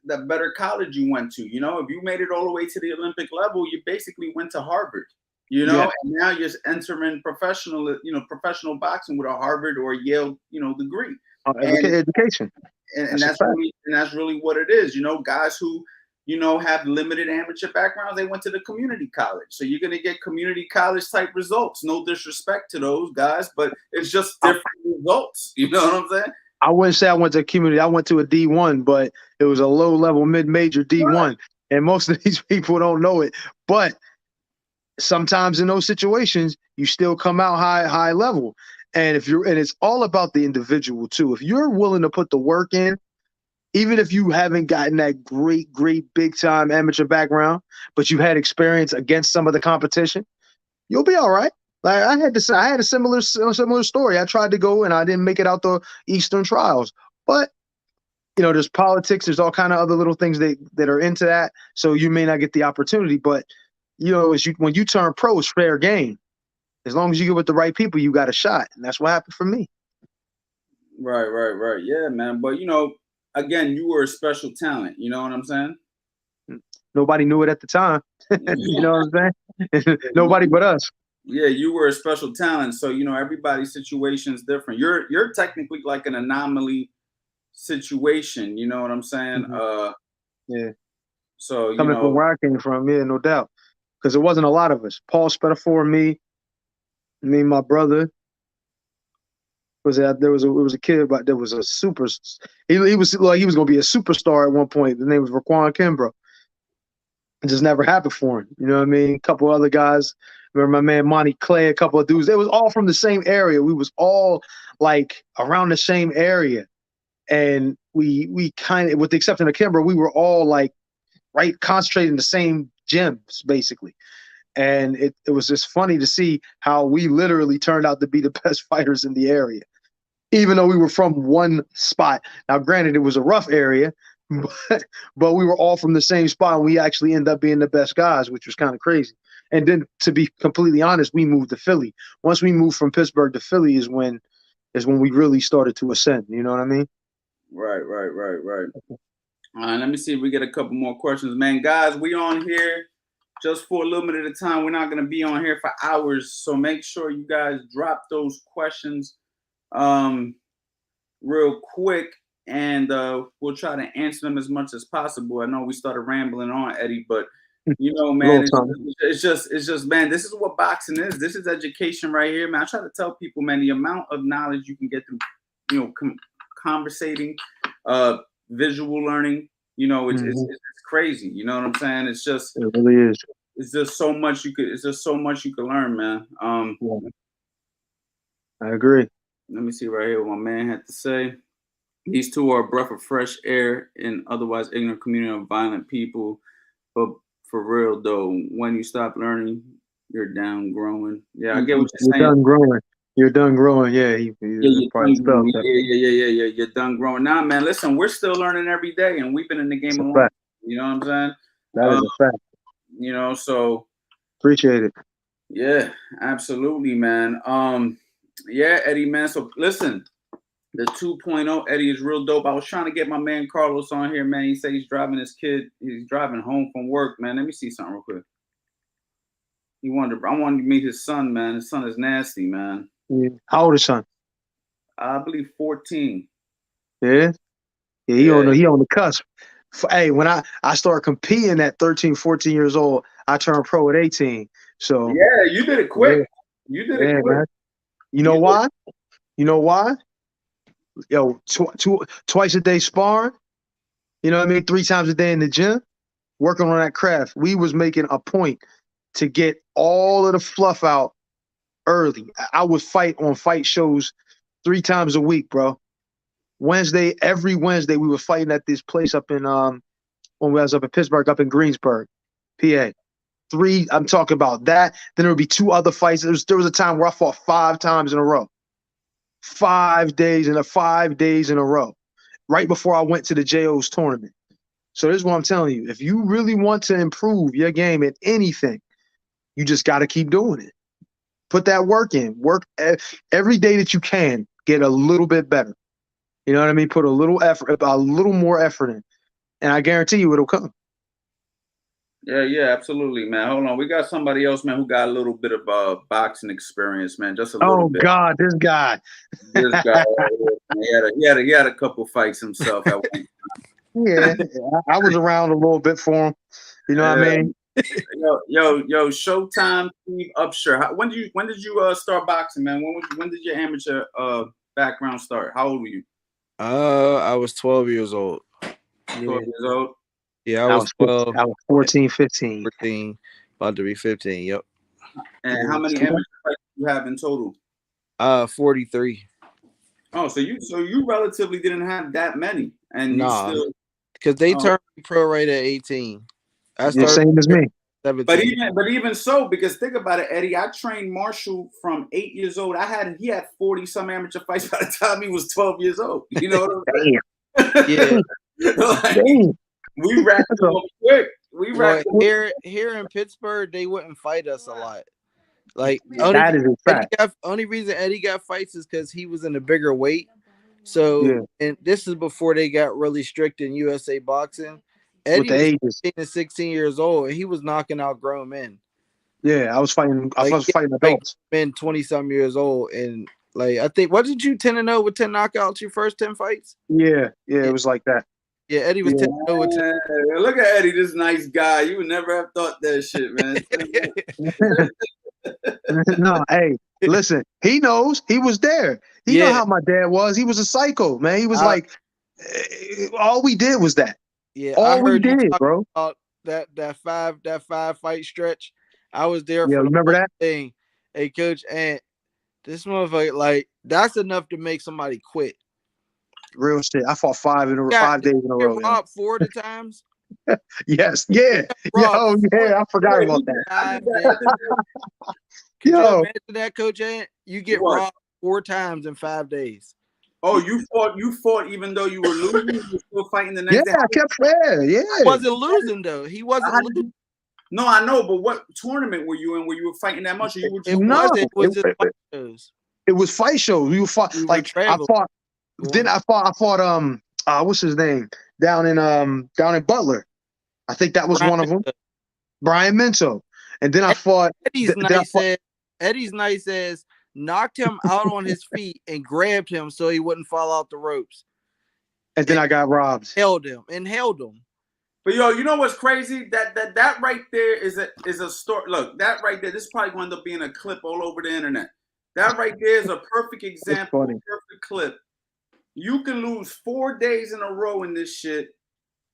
the better college you went to. If you made it all the way to the Olympic level, you basically went to Harvard. And now you're entering professional boxing with a Harvard or Yale, degree. Education. And that's really what it is. Guys who have limited amateur backgrounds, they went to the community college. So you're going to get community college type results. No disrespect to those guys, but it's just different results. You know what I'm saying? I wouldn't say I went to a community. I went to a D1, but it was a low level, mid-major D1. Right. And most of these people don't know it. But sometimes in those situations, you still come out high level. And it's all about the individual too. If you're willing to put the work in, even if you haven't gotten that great big time amateur background, but you had experience against some of the competition, you'll be all right. Like I had a similar story. I tried to go and I didn't make it out the Eastern trials, but there's politics. There's all kind of other little things that are into that. So you may not get the opportunity, but when you turn pro, it's fair game. As long as you get with the right people, you got a shot. And that's what happened for me. Right. Yeah, man. But, again, you were a special talent. You know what I'm saying? Nobody knew it at the time. You know what I'm saying? Nobody but us. Yeah, you were a special talent. So, everybody's situation is different. You're technically like an anomaly situation. You know what I'm saying? Mm-hmm. Yeah. So, coming from where I came from, yeah, no doubt. Because it wasn't a lot of us. Paul Spetafor, me, my brother. There was a kid, but there was a super. He was like he was gonna be a superstar at one point. The name was Raquan Kimbrough. It just never happened for him. You know what I mean? A couple other guys. Remember my man Monty Clay, a couple of dudes. They was all from the same area. We was all like around the same area, and we kind of, with the exception of Kimbrough, we were all like concentrated in the same gyms basically. And it was just funny to see how we literally turned out to be the best fighters in the area, even though we were from one spot. Now, granted, it was a rough area, but we were all from the same spot, and we actually ended up being the best guys, which was kind of crazy. And then, to be completely honest, we moved to Philly. Once we moved from Pittsburgh to Philly is when we really started to ascend. You know what I mean? Right. All right, let me see if we get a couple more questions, man. Guys, we on here just for a little bit at a time. We're not going to be on here for hours, so make sure you guys drop those questions real quick, and we'll try to answer them as much as possible. I know we started rambling on, Eddie, but you know, man, it's just, man, this is what boxing is. This is education right here, man. I try to tell people, man, the amount of knowledge you can get through, you know, conversating, visual learning, you know, it's crazy. You know what I'm saying? It's just, it really is. It's just so much you could learn, man. Yeah. I agree. Let me see right here what my man had to say. These two are a breath of fresh air in otherwise ignorant community of violent people. But for real though, when you stop learning, you're down growing. Yeah, I get what you're saying. You're done growing. You're done growing. Yeah, you're done growing. Nah, man, listen, we're still learning every day, and we've been in the game a long. You know what I'm saying? That is a fact. You know, so appreciate it. Yeah, absolutely, man. Yeah, Eddie, man. So listen, the 2.0 Eddie is real dope. I was trying to get my man Carlos on here, man. He said he's driving his kid. He's driving home from work, man. Let me see something real quick. I wanted to meet his son, man. His son is nasty, man. Yeah. How old is son? I believe 14. Yeah. Yeah, he on the cusp. Hey, when I started competing at 13, 14 years old, I turned pro at 18. So yeah, you did it quick. Yeah. You did it quick. Man. You know why? You know why? Yo, twice a day sparring. You know what I mean? 3 times a day in the gym, working on that craft. We was making a point to get all of the fluff out early. I would fight on fight shows 3 times a week, bro. Every Wednesday, we were fighting at this place up in when we was up in Pittsburgh, up in Greensburg, PA. I'm talking about that. Then there would be 2 other fights. There was a time where I fought 5 times in a row. 5 days in a row, right before I went to the JO's tournament. So this is what I'm telling you. If you really want to improve your game at anything, you just got to keep doing it. Put that work in. Work every day that you can. Get a little bit better. You know what I mean? Put a little more effort in, and I guarantee you it'll come. Yeah, absolutely, man. Hold on, we got somebody else, man, who got a little bit of boxing experience, man. Just a little bit. Oh God, this guy. He had a couple fights himself at one time. Yeah, I was around a little bit for him. You know what I mean? Yo, Showtime, Steve Upshur. When did you start boxing, man? When did your amateur background start? How old were you? I was 12 years old. 12 years old. Yeah, I was 12. I was 14, 15. 14, about to be 15. Yep. And how many amateur fights do you have in total? 43. Oh, so you relatively didn't have that many, and you still because they turned pro right at 18. I started same as me. 17. But even so, because think about it, Eddie, I trained Marshall from 8 years old. He had 40 some amateur fights by the time he was 12 years old. You know what I'm saying? Yeah. We wrapped it up quick. Here in Pittsburgh, they wouldn't fight us a lot. Like that is a fact. Only reason Eddie got fights is because he was in a bigger weight. So and this is before they got really strict in USA boxing. Eddie was 15 and 16 years old, and he was knocking out grown men. Yeah, I was fighting adults. Men 20-something years old, and like I think, wasn't you 10-0 with 10 knockouts your first 10 fights? Yeah, it was like that. Yeah, Eddie was 10-0 with 10. Look at Eddie, this nice guy. You would never have thought that shit, man. No, hey, listen, he knows. He was there. He know how my dad was. He was a psycho, man. He was like, all we did was that. Yeah, all I heard we did, bro. About that five fight stretch. I was there for remember that thing. Hey, Coach, and this motherfucker, like, that's enough to make somebody quit. Real shit. I fought 5 days in a row. Rob 4 at times. Yes, yeah. I forgot about that. Could you imagine that, Coach Ant? You get robbed 4 times in 5 days. Oh, you fought even though you were losing. You were still fighting the next day. Yeah, I kept fair. Yeah, He wasn't losing though. He wasn't losing. No, I know, but what tournament were you in where you were fighting that much? Or you were just It was just fight shows. It was fight shows. We fought like I fought. Then I fought what's his name down in Butler. I think that was one of them. Brian Minto. And then I fought Eddie's nice as knocked him out on his feet and grabbed him so he wouldn't fall out the ropes. And then I got robbed. Held him. But yo, you know what's crazy? That right there is a story. Look, that right there, this is probably going to end up being a clip all over the internet. That right there is a perfect example, a perfect clip. You can lose 4 days in a row in this shit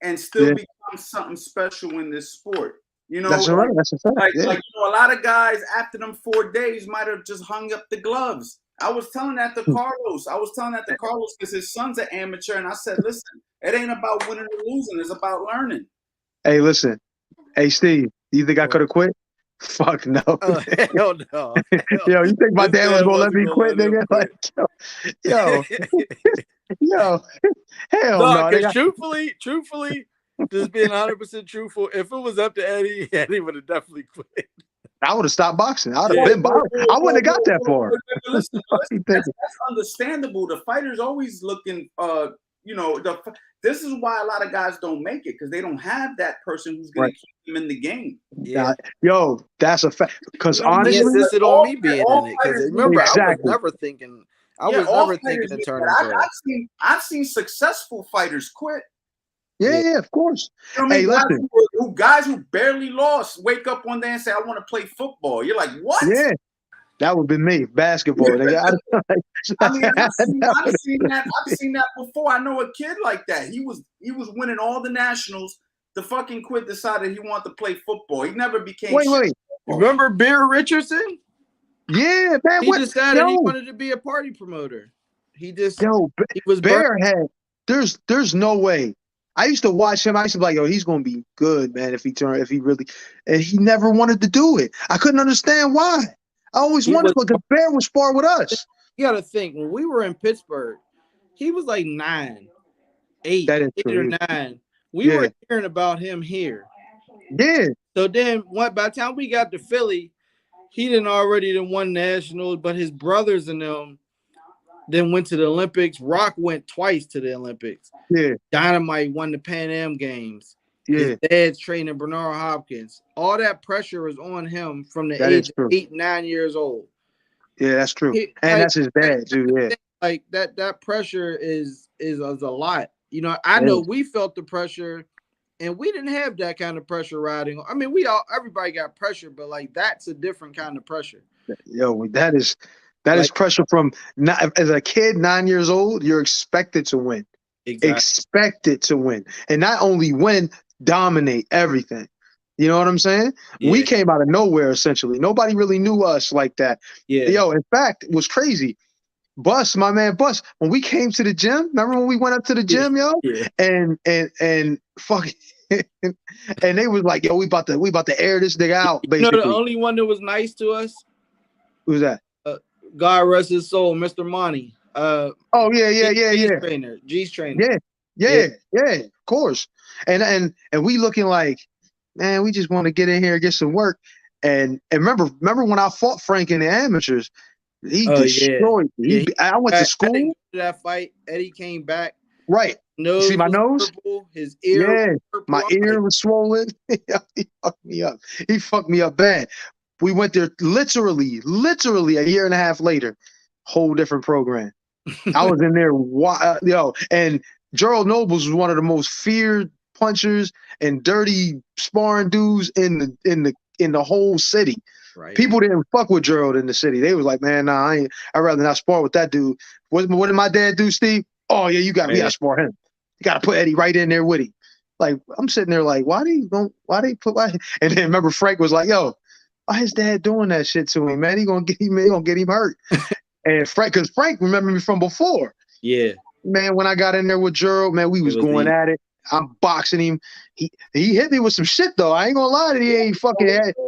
and still become something special in this sport. You know, that's right. That's a fact. Like you know, a lot of guys after them 4 days might have just hung up the gloves. I was telling that to Carlos. Because his son's an amateur, and I said, listen, it ain't about winning or losing. It's about learning. Hey, listen. Hey, Steve, do you think I could have quit? Fuck no. Oh, hell no. Yo, you think my dad was gonna let me quit, nigga? Like, yo, hell no. Because truthfully, just being 100% truthful, if it was up to Eddie would have definitely quit. I would have stopped boxing. I would have been boxing. I wouldn't have got that far. Listen, that's understandable. The fighter's always looking, this is why a lot of guys don't make it, because they don't have that person who's going to keep them in the game. Yeah. Yo, that's a fact. Because honestly, he insisted on me being in it. Because remember, I was never thinking in turning. I've seen successful fighters quit. Yeah, of course. You know, hey, listen. Guys who barely lost wake up one day and say, I want to play football. You're like, what? Yeah. That would be me, basketball. I've seen that before. I know a kid like that. He was winning all the nationals. The fucking quit decided he wanted to play football. He never became. Wait. Remember Bear Richardson? Yeah, man. He decided he wanted to be a party promoter. He was Bear had. There's no way. I used to watch him. I used to be like, yo, he's gonna be good, man. And he never wanted to do it. I couldn't understand why. I always wanted because Bear would spar with us. You got to think, when we were in Pittsburgh, he was like 8 or 9. We were hearing about him here. Yeah. So then, by the time we got to Philly, he didn't already won nationals, but his brothers and them then went to the Olympics. Rock went twice to the Olympics. Yeah. Dynamite won the Pan Am Games. Yeah. His dad's training Bernard Hopkins. All that pressure was on him from the age of 8, 9 years old. Yeah, that's true. That's his dad too. Yeah. Like that pressure is a lot. You know, I know we felt the pressure, and we didn't have that kind of pressure riding. I mean, everybody got pressure, but like that's a different kind of pressure. Yo, that is pressure from as a kid, 9 years old, you're expected to win. Exactly. Expected to win. And not only win, dominate everything. You know what I'm saying? Yeah. We came out of nowhere, essentially. Nobody really knew us like that. Yeah. Yo, in fact, it was crazy. Bus, my man Bus, when we came to the gym, remember when we went up to the gym, yo? Yeah. And fucking and they was like, yo, we about to air this nigga out, basically. You know the only one that was nice to us? Who's that? God rest his soul, Mr. Monty. G's trainer. Yeah, of course. And we looking like, man, we just want to get in here and get some work. And remember when I fought Frank in the amateurs, he destroyed me. I went to school. That fight, Eddie came back. Right. Nose see my nose? Purple, his ear. Yeah, my ear was swollen. He fucked me up. He fucked me up bad. We went there literally a year and a half later. Whole different program. I was in there, and Gerald Nobles was one of the most feared punchers and dirty sparring dudes in the whole city. Right. People didn't fuck with Gerald in the city. They was like, man, nah, I'd rather not spar with that dude. What did my dad do, Steve? Oh yeah, we gotta spar him. You gotta put Eddie right in there with him. Like I'm sitting there like, why they put my? And then remember Frank was like, yo, why his dad doing that shit to him, man? He gonna get him hurt. And Frank remember me from before. Yeah. Man, when I got in there with Gerald, man, we was going at it. I'm boxing him. He hit me with some shit though. I ain't gonna lie to you.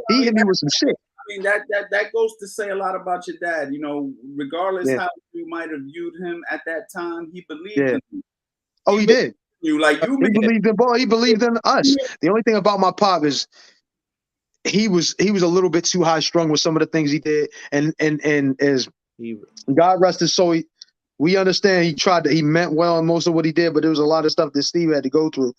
He hit me with some shit. mean, that goes to say a lot about your dad. You know, regardless how you might have viewed him at that time, he believed in you. Oh, he did. You like you. He believed in boy. He believed in us. The only thing about my pop is he was a little bit too high strung with some of the things he did, and as God rest his soul, we understand he meant well in most of what he did, but there was a lot of stuff that Steve had to go through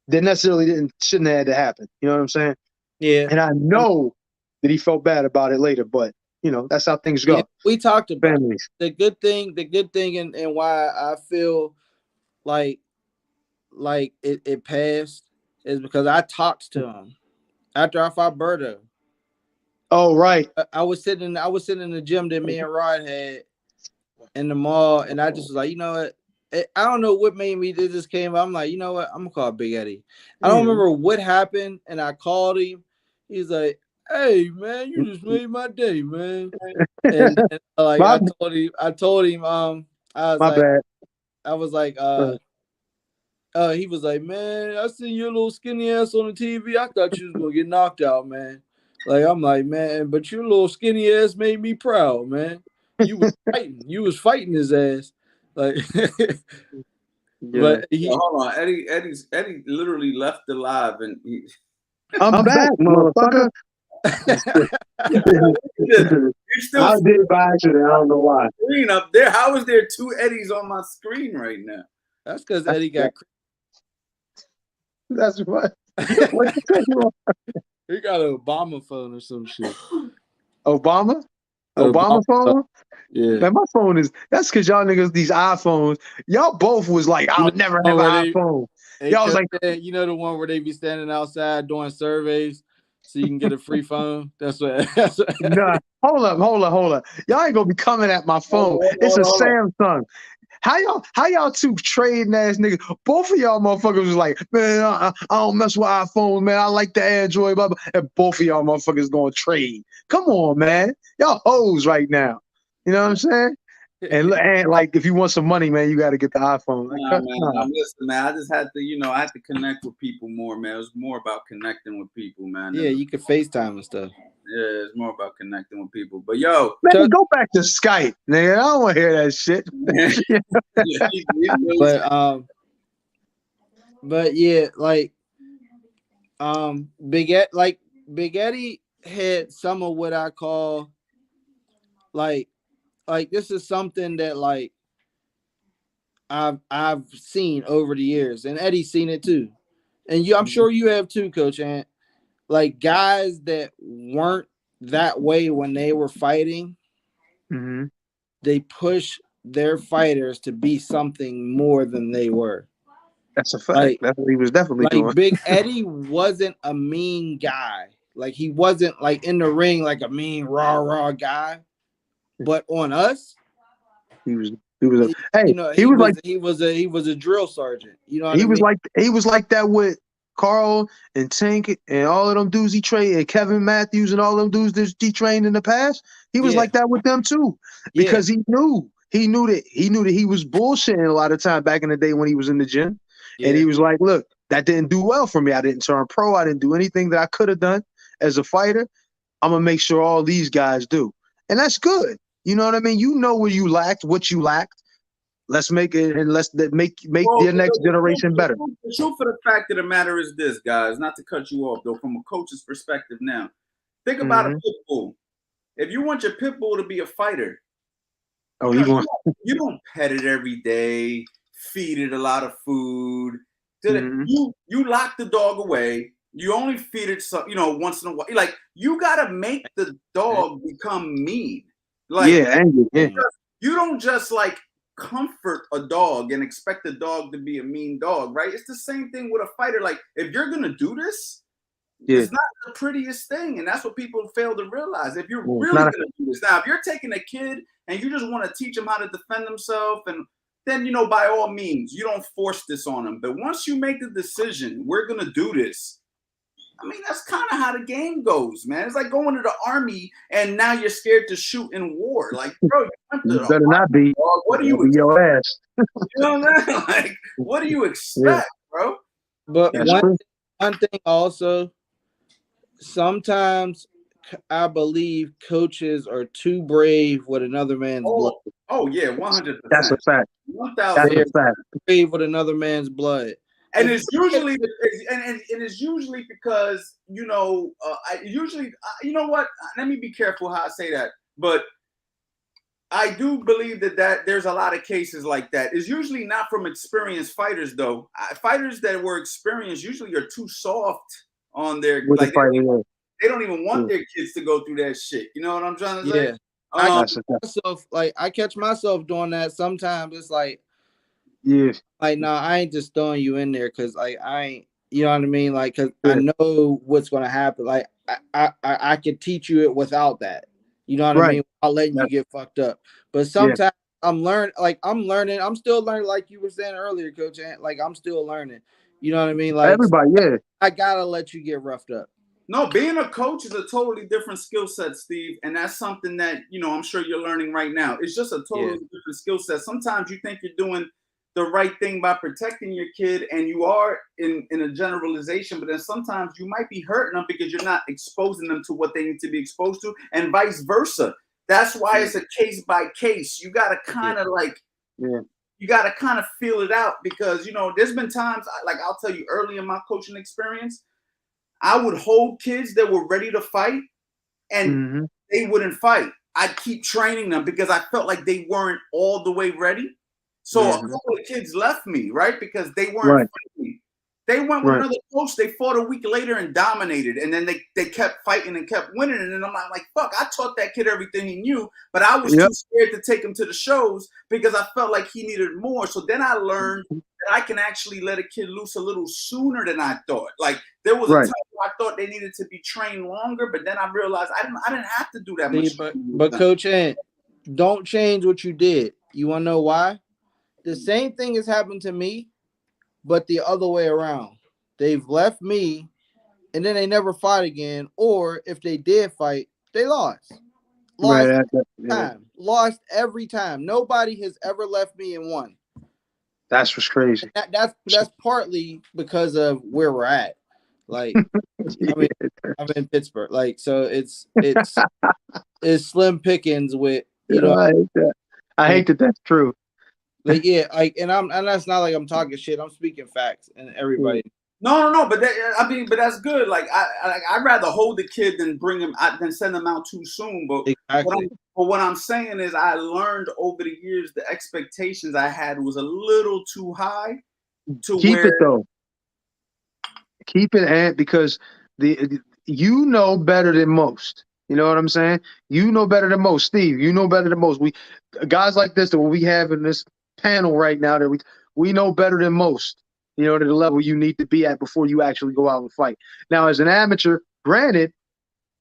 that necessarily shouldn't have had to happen. You know what I'm saying? Yeah. And I know that he felt bad about it later, but you know, that's how things go. Yeah, we talked about families. The good thing and why I feel like it passed is because I talked to him after I fought Berto. Oh, right. I was sitting in the gym that me and Rod had in the mall, and I just was like, you know what? I don't know what made me this came. I'm like, you know what? I'm gonna call Big Eddie. I don't remember what happened, and I called him. He's like, "Hey man, you just made my day, man." And like I told him, I was my like, bad. I was like, he was like, "Man, I seen your little skinny ass on the TV. I thought you was gonna get knocked out, man." Like I'm like, man, but your little skinny ass made me proud, man. You was fighting his ass. Like but hold on. Eddie literally left alive and I'm back, motherfucker. I did by accident. I don't know why. Screen up there. How is there two Eddies on my screen right now? That's because Eddie got. That's what. He got an Obama phone or some shit. Obama phone? Yeah. Man, my phone is. That's because y'all niggas these iPhones. Y'all both was like, I'll never have an iPhone. Y'all was like, you know the one where they be standing outside doing surveys so you can get a free phone. That's what. Nah, hold up. Y'all ain't gonna be coming at my phone. It's a Samsung. How y'all two trading ass niggas? Both of y'all motherfuckers was like, man, I don't mess with iPhones, man. I like the Android, blah, blah. And both of y'all motherfuckers gonna trade. Come on, man. Y'all hoes right now. You know what I'm saying? And like, if you want some money, man, you got to get the iPhone. Like, listen, man. I just had to, I had to connect with people more, man. It was more about connecting with people, man. Yeah, you can FaceTime and stuff. Yeah, it's more about connecting with people. But yo, man, go back to Skype, nigga. I don't want to hear that shit. But yeah, like Big Eddie had some of what I call like this is something that like I've seen over the years, and Eddie's seen it too, and I'm sure you have too, Coach Ant. Like guys that weren't that way when they were fighting, they push their fighters to be something more than they were. That's a fact. Like, that's what he was definitely doing. Big Eddie wasn't a mean guy. Like he wasn't like in the ring like a mean rah guy. But on us, he was he was a drill sergeant. You know what he I was mean? He was like that with Carl and Tank and all of them dudes he trained, and Kevin Matthews and all them dudes that he trained in the past. He was like that with them too, because he knew that he was bullshitting a lot of time back in the day when he was in the gym, and he was like, "Look, that didn't do well for me. I didn't turn pro. I didn't do anything that I could have done as a fighter. I'm gonna make sure all these guys do, and that's good. You know what I mean? You know where you lacked, what you lacked. Let's make it, and let's make the next generation better." The truth of the fact of the matter is this, guys, not to cut you off, though, from a coach's perspective now. Think about a pit bull. If you want your pit bull to be a fighter, you don't pet it every day, feed it a lot of food. You lock the dog away. You only feed it once in a while. Like, you gotta make the dog become mean. Like, you don't just like comfort a dog and expect the dog to be a mean dog, right? It's the same thing with a fighter. Like, if you're gonna do this, it's not the prettiest thing, and that's what people fail to realize. If you're really gonna do this, now if you're taking a kid and you just want to teach them how to defend themselves, and then by all means, you don't force this on them. But once you make the decision, we're gonna do this. I mean, that's kind of how the game goes, man. It's like going to the army and now you're scared to shoot in war. Like, bro, you better not be. What do you expect? Your ass. You know what I mean? Like, what do you expect, bro? But one thing also, sometimes I believe coaches are too brave with another man's blood. Oh yeah, 100%. That's a fact. 1,000. That's a fact. Brave with another man's blood. And it's usually and it's usually because you know you know what, let me be careful how I say that, but I do believe that there's a lot of cases like that. It's usually not from experienced fighters though. Fighters that were experienced usually are too soft on their With like the fighting, they don't even want their kids to go through that shit. You know what I'm trying to say? Yeah. I catch myself doing that sometimes. It's like, yeah, like, nah, I ain't just throwing you in there because like I ain't, you know what I mean? Like, cause I know what's gonna happen. Like, I could teach you it without that. You know what I mean? I'll letting you get fucked up. But sometimes I'm learning. I'm still learning. Like you were saying earlier, Coach. Like I'm still learning. You know what I mean? Like everybody, I gotta let you get roughed up. No, being a coach is a totally different skill set, Steve. And that's something that, you know, I'm sure you're learning right now. It's just a totally different skill set. Sometimes you think you're doing the right thing by protecting your kid, and you are in a generalization, but then sometimes you might be hurting them because you're not exposing them to what they need to be exposed to, and vice versa. That's why it's a case by case. You got to kind of you got to kind of feel it out because, you know, there's been times, like I'll tell you early in my coaching experience, I would hold kids that were ready to fight and they wouldn't fight. I'd keep training them because I felt like they weren't all the way ready. So a couple of kids left me, right? Because they weren't fighting. They went with another coach. They fought a week later and dominated. And then they kept fighting and kept winning. And then I'm like, fuck, I taught that kid everything he knew, but I was too scared to take him to the shows because I felt like he needed more. So then I learned that I can actually let a kid loose a little sooner than I thought. Like there was a time where I thought they needed to be trained longer, but then I realized I didn't have to do that much. But Coach Ant, don't change what you did. You want to know why? The same thing has happened to me, but the other way around. They've left me, and then they never fight again. Or if they did fight, they lost. Lost every time. Nobody has ever left me and won. That's what's crazy. That's partly because of where we're at. Like, I mean, I'm in Pittsburgh. Like, so it's slim pickings with you know. I hate that that's true. Like and that's not like I'm talking shit. I'm speaking facts, and everybody. No, but but that's good. Like I'd rather hold the kid than bring him than send him out too soon. But what I'm saying is, I learned over the years the expectations I had was a little too high. Keep it though. Keep it, and because you know better than most. You know what I'm saying? You know better than most, Steve. You know better than most. We guys like this that we have in this panel right now that we know better than most. You know, to the level you need to be at before you actually go out and fight. Now, as an amateur, granted,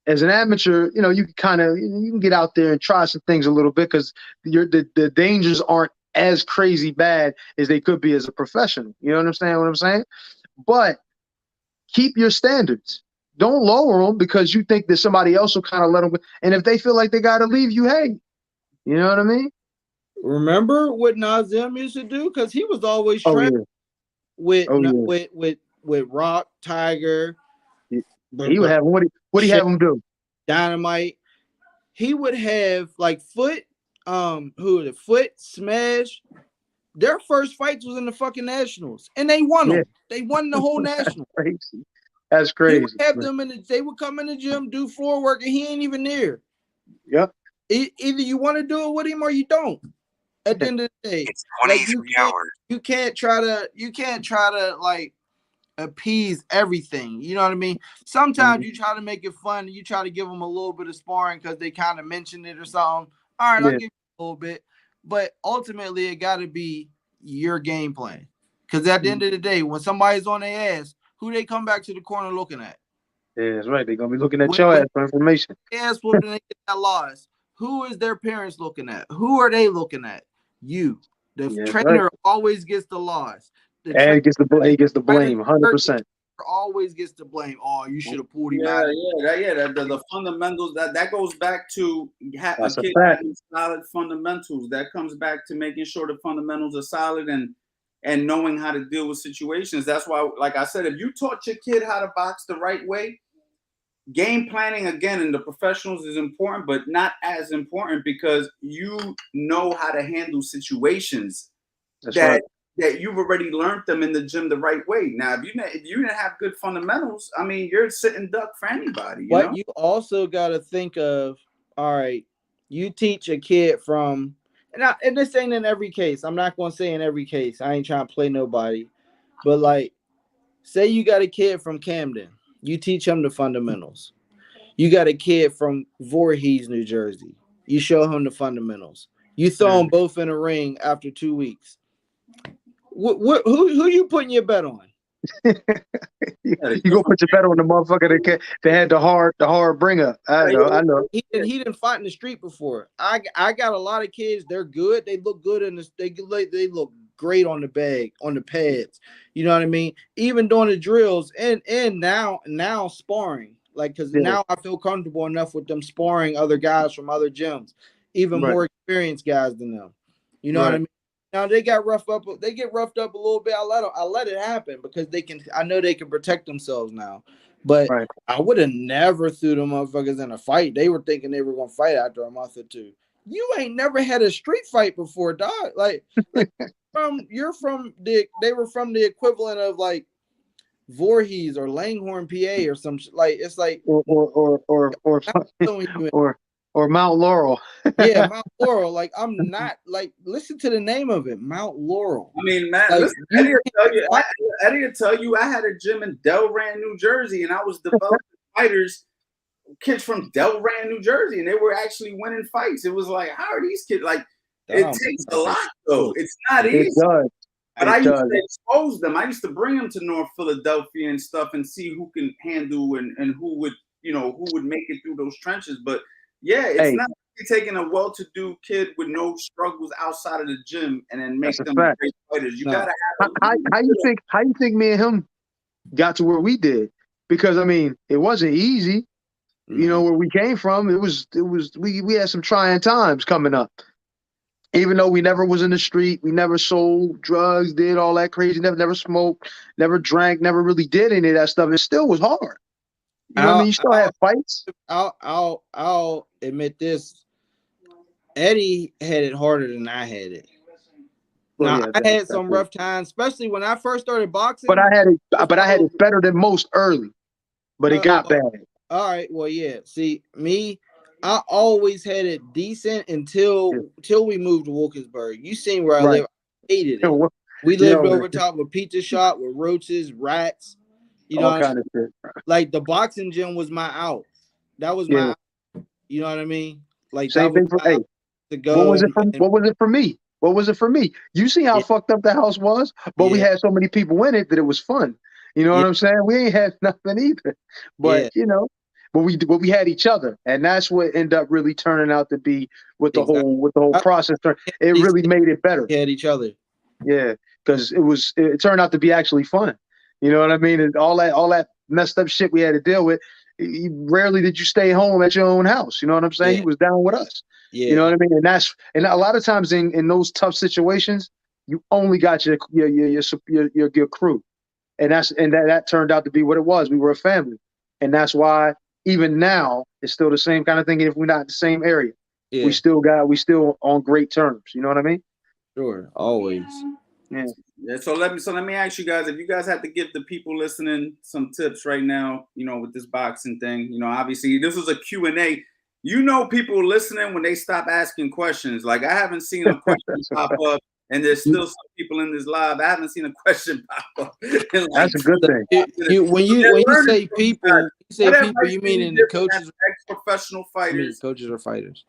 as an amateur, you know, you can kind of you can get out there and try some things a little bit because the dangers aren't as crazy bad as they could be as a professional. You know what I'm saying? But keep your standards. Don't lower them because you think that somebody else will kind of let them. And if they feel like they got to leave you, hey, you know what I mean? Remember what Nazem used to do? Because he was always training with Rock, Tiger. He would have what do you have him do? Dynamite. He would have like Foot, Foot, Smash. Their first fights was in the fucking Nationals, and they won them. They won the whole National. Crazy. That's crazy. He would have them they would come in the gym, do floor work, and he ain't even there. Yep. Either you want to do it with him or you don't. At the end of the day, it's 23 hours. You can't try to like appease everything. You know what I mean? Sometimes you try to make it fun. You try to give them a little bit of sparring because they kind of mentioned it or something. All right, I'll give you a little bit. But ultimately, it got to be your game plan. Because at the end of the day, when somebody's on their ass, who they come back to the corner looking at? Yeah, that's right. They're going to be looking at your ass for information. Ass whooping, they get that loss. Who is their parents looking at? Who are they looking at? You. The trainer always gets the loss. And he gets the blame, 100%. Always gets the blame. Oh, you should have pulled him out. out. The fundamentals that goes back to having solid fundamentals. That comes back to making sure the fundamentals are solid and knowing how to deal with situations. That's why, like I said, if you taught your kid how to box the right way, game planning again in the professionals is important, but not as important because you know how to handle situations that you've already learned them in the gym the right way. Now, if you didn't have good fundamentals, I mean, you're a sitting duck for anybody. You know? You also got to think of, all right, you teach a kid from, and this ain't in every case. I'm not going to say in every case. I ain't trying to play nobody, but like, say you got a kid from Camden, you teach him the fundamentals. You got a kid from Voorhees, New Jersey, you show him the fundamentals. You throw them both in a ring after 2 weeks. Who you putting your bet on? You go put your bet on the motherfucker that had the hard bring up. I know. He didn't fight in the street before. I got a lot of kids. They're good. They look good in this. They look great on the bag, on the pads. You know what I mean? Even doing the drills and now sparring. Like, because now I feel comfortable enough with them sparring other guys from other gyms, even more experienced guys than them. You know what I mean? Now they got roughed up. They get roughed up a little bit. I let it happen because they can. I know they can protect themselves now. But I would have never threw them motherfuckers in a fight. They were thinking they were gonna fight after a month or two. You ain't never had a street fight before, dog. Like they were from the equivalent of like Voorhees or Langhorne, PA, or some like it's like or Mount Laurel. Yeah, Mount Laurel. Like, I'm not like, listen to the name of it, Mount Laurel. I mean, man, like, listen, Eddie will tell you I had a gym in Delran, New Jersey, and I was developing fighters, kids from Delran, New Jersey, and they were actually winning fights. It was like, how are these kids? Like, it takes a lot, though. It's not easy. It does. But I used to expose them. I used to bring them to North Philadelphia and stuff and see who can handle and who would make it through those trenches. But yeah, it's not taking a well-to-do kid with no struggles outside of the gym and then make them great fighters. You gotta have. How you think me and him got to where we did? Because I mean, it wasn't easy. You know where we came from. We had some trying times coming up. Even though we never was in the street, we never sold drugs, did all that crazy, never smoked, never drank, never really did any of that stuff. It still was hard. You know what I mean? You still had fights. I'll admit this. Eddie had it harder than I had it. I had some rough times, especially when I first started boxing. But I had it better than most early. But it got bad. All right. Well, yeah. See, me, I always had it decent until we moved to Wilkinsburg. You seen where I live. I hated it. We lived over top of a pizza shop with roaches, rats. You know, all kind of shit. Like the boxing gym was my out. That was my out. You know what I mean? Like same thing for to go. What was it for me? What was it for me? You see how fucked up the house was, but we had so many people in it that it was fun. You know what I'm saying? We ain't had nothing either, but you know, but we had each other, and that's what ended up really turning out to be with the whole process. It really made it better. We had each other. Yeah, because it turned out to be actually fun. You know what I mean? And all that messed up shit we had to deal with. Rarely did you stay home at your own house. You know what I'm saying? He was down with us. Yeah. You know what I mean? And a lot of times in those tough situations, you only got your crew. And that turned out to be what it was. We were a family. And that's why even now it's still the same kind of thing. If we're not in the same area, we still on great terms. You know what I mean? Sure. Always. Yeah. So let me ask you guys, if you guys had to give the people listening some tips right now, you know, with this boxing thing, you know, obviously this was a Q&A. You know, people listening when they stop asking questions. Like, I haven't seen a question pop up, and there's still some people in this live. I haven't seen a question pop up. That's a good thing. When you say people, you mean in the coaches, ex-professional fighters, coaches or fighters?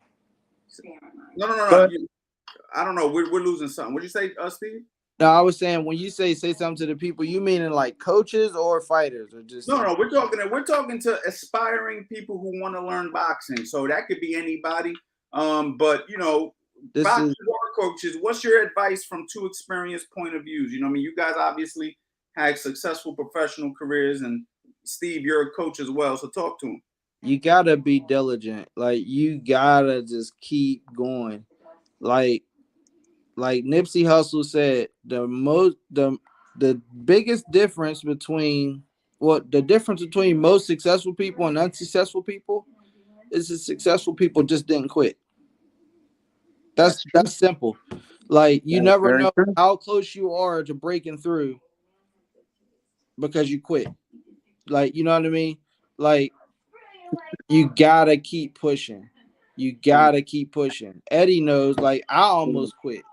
No. I don't know. We're losing something. What'd you say, Steve? No, I was saying when you say something to the people, you mean in like coaches or fighters or just no. We're talking to aspiring people who want to learn boxing. So that could be anybody. But you know, boxers or coaches. What's your advice from two experienced point of views? You know, I mean, you guys obviously had successful professional careers, and Steve, you're a coach as well. So talk to him. You gotta be diligent. Like you gotta just keep going. Like Nipsey Hussle said, the biggest difference between Well, the difference between most successful people and unsuccessful people is the successful people just didn't quit. That's simple. Like you That's never very know true. how close you are to breaking through because you quit. Like you know what I mean? Like you gotta keep pushing. You gotta keep pushing. Eddie knows. Like I almost quit.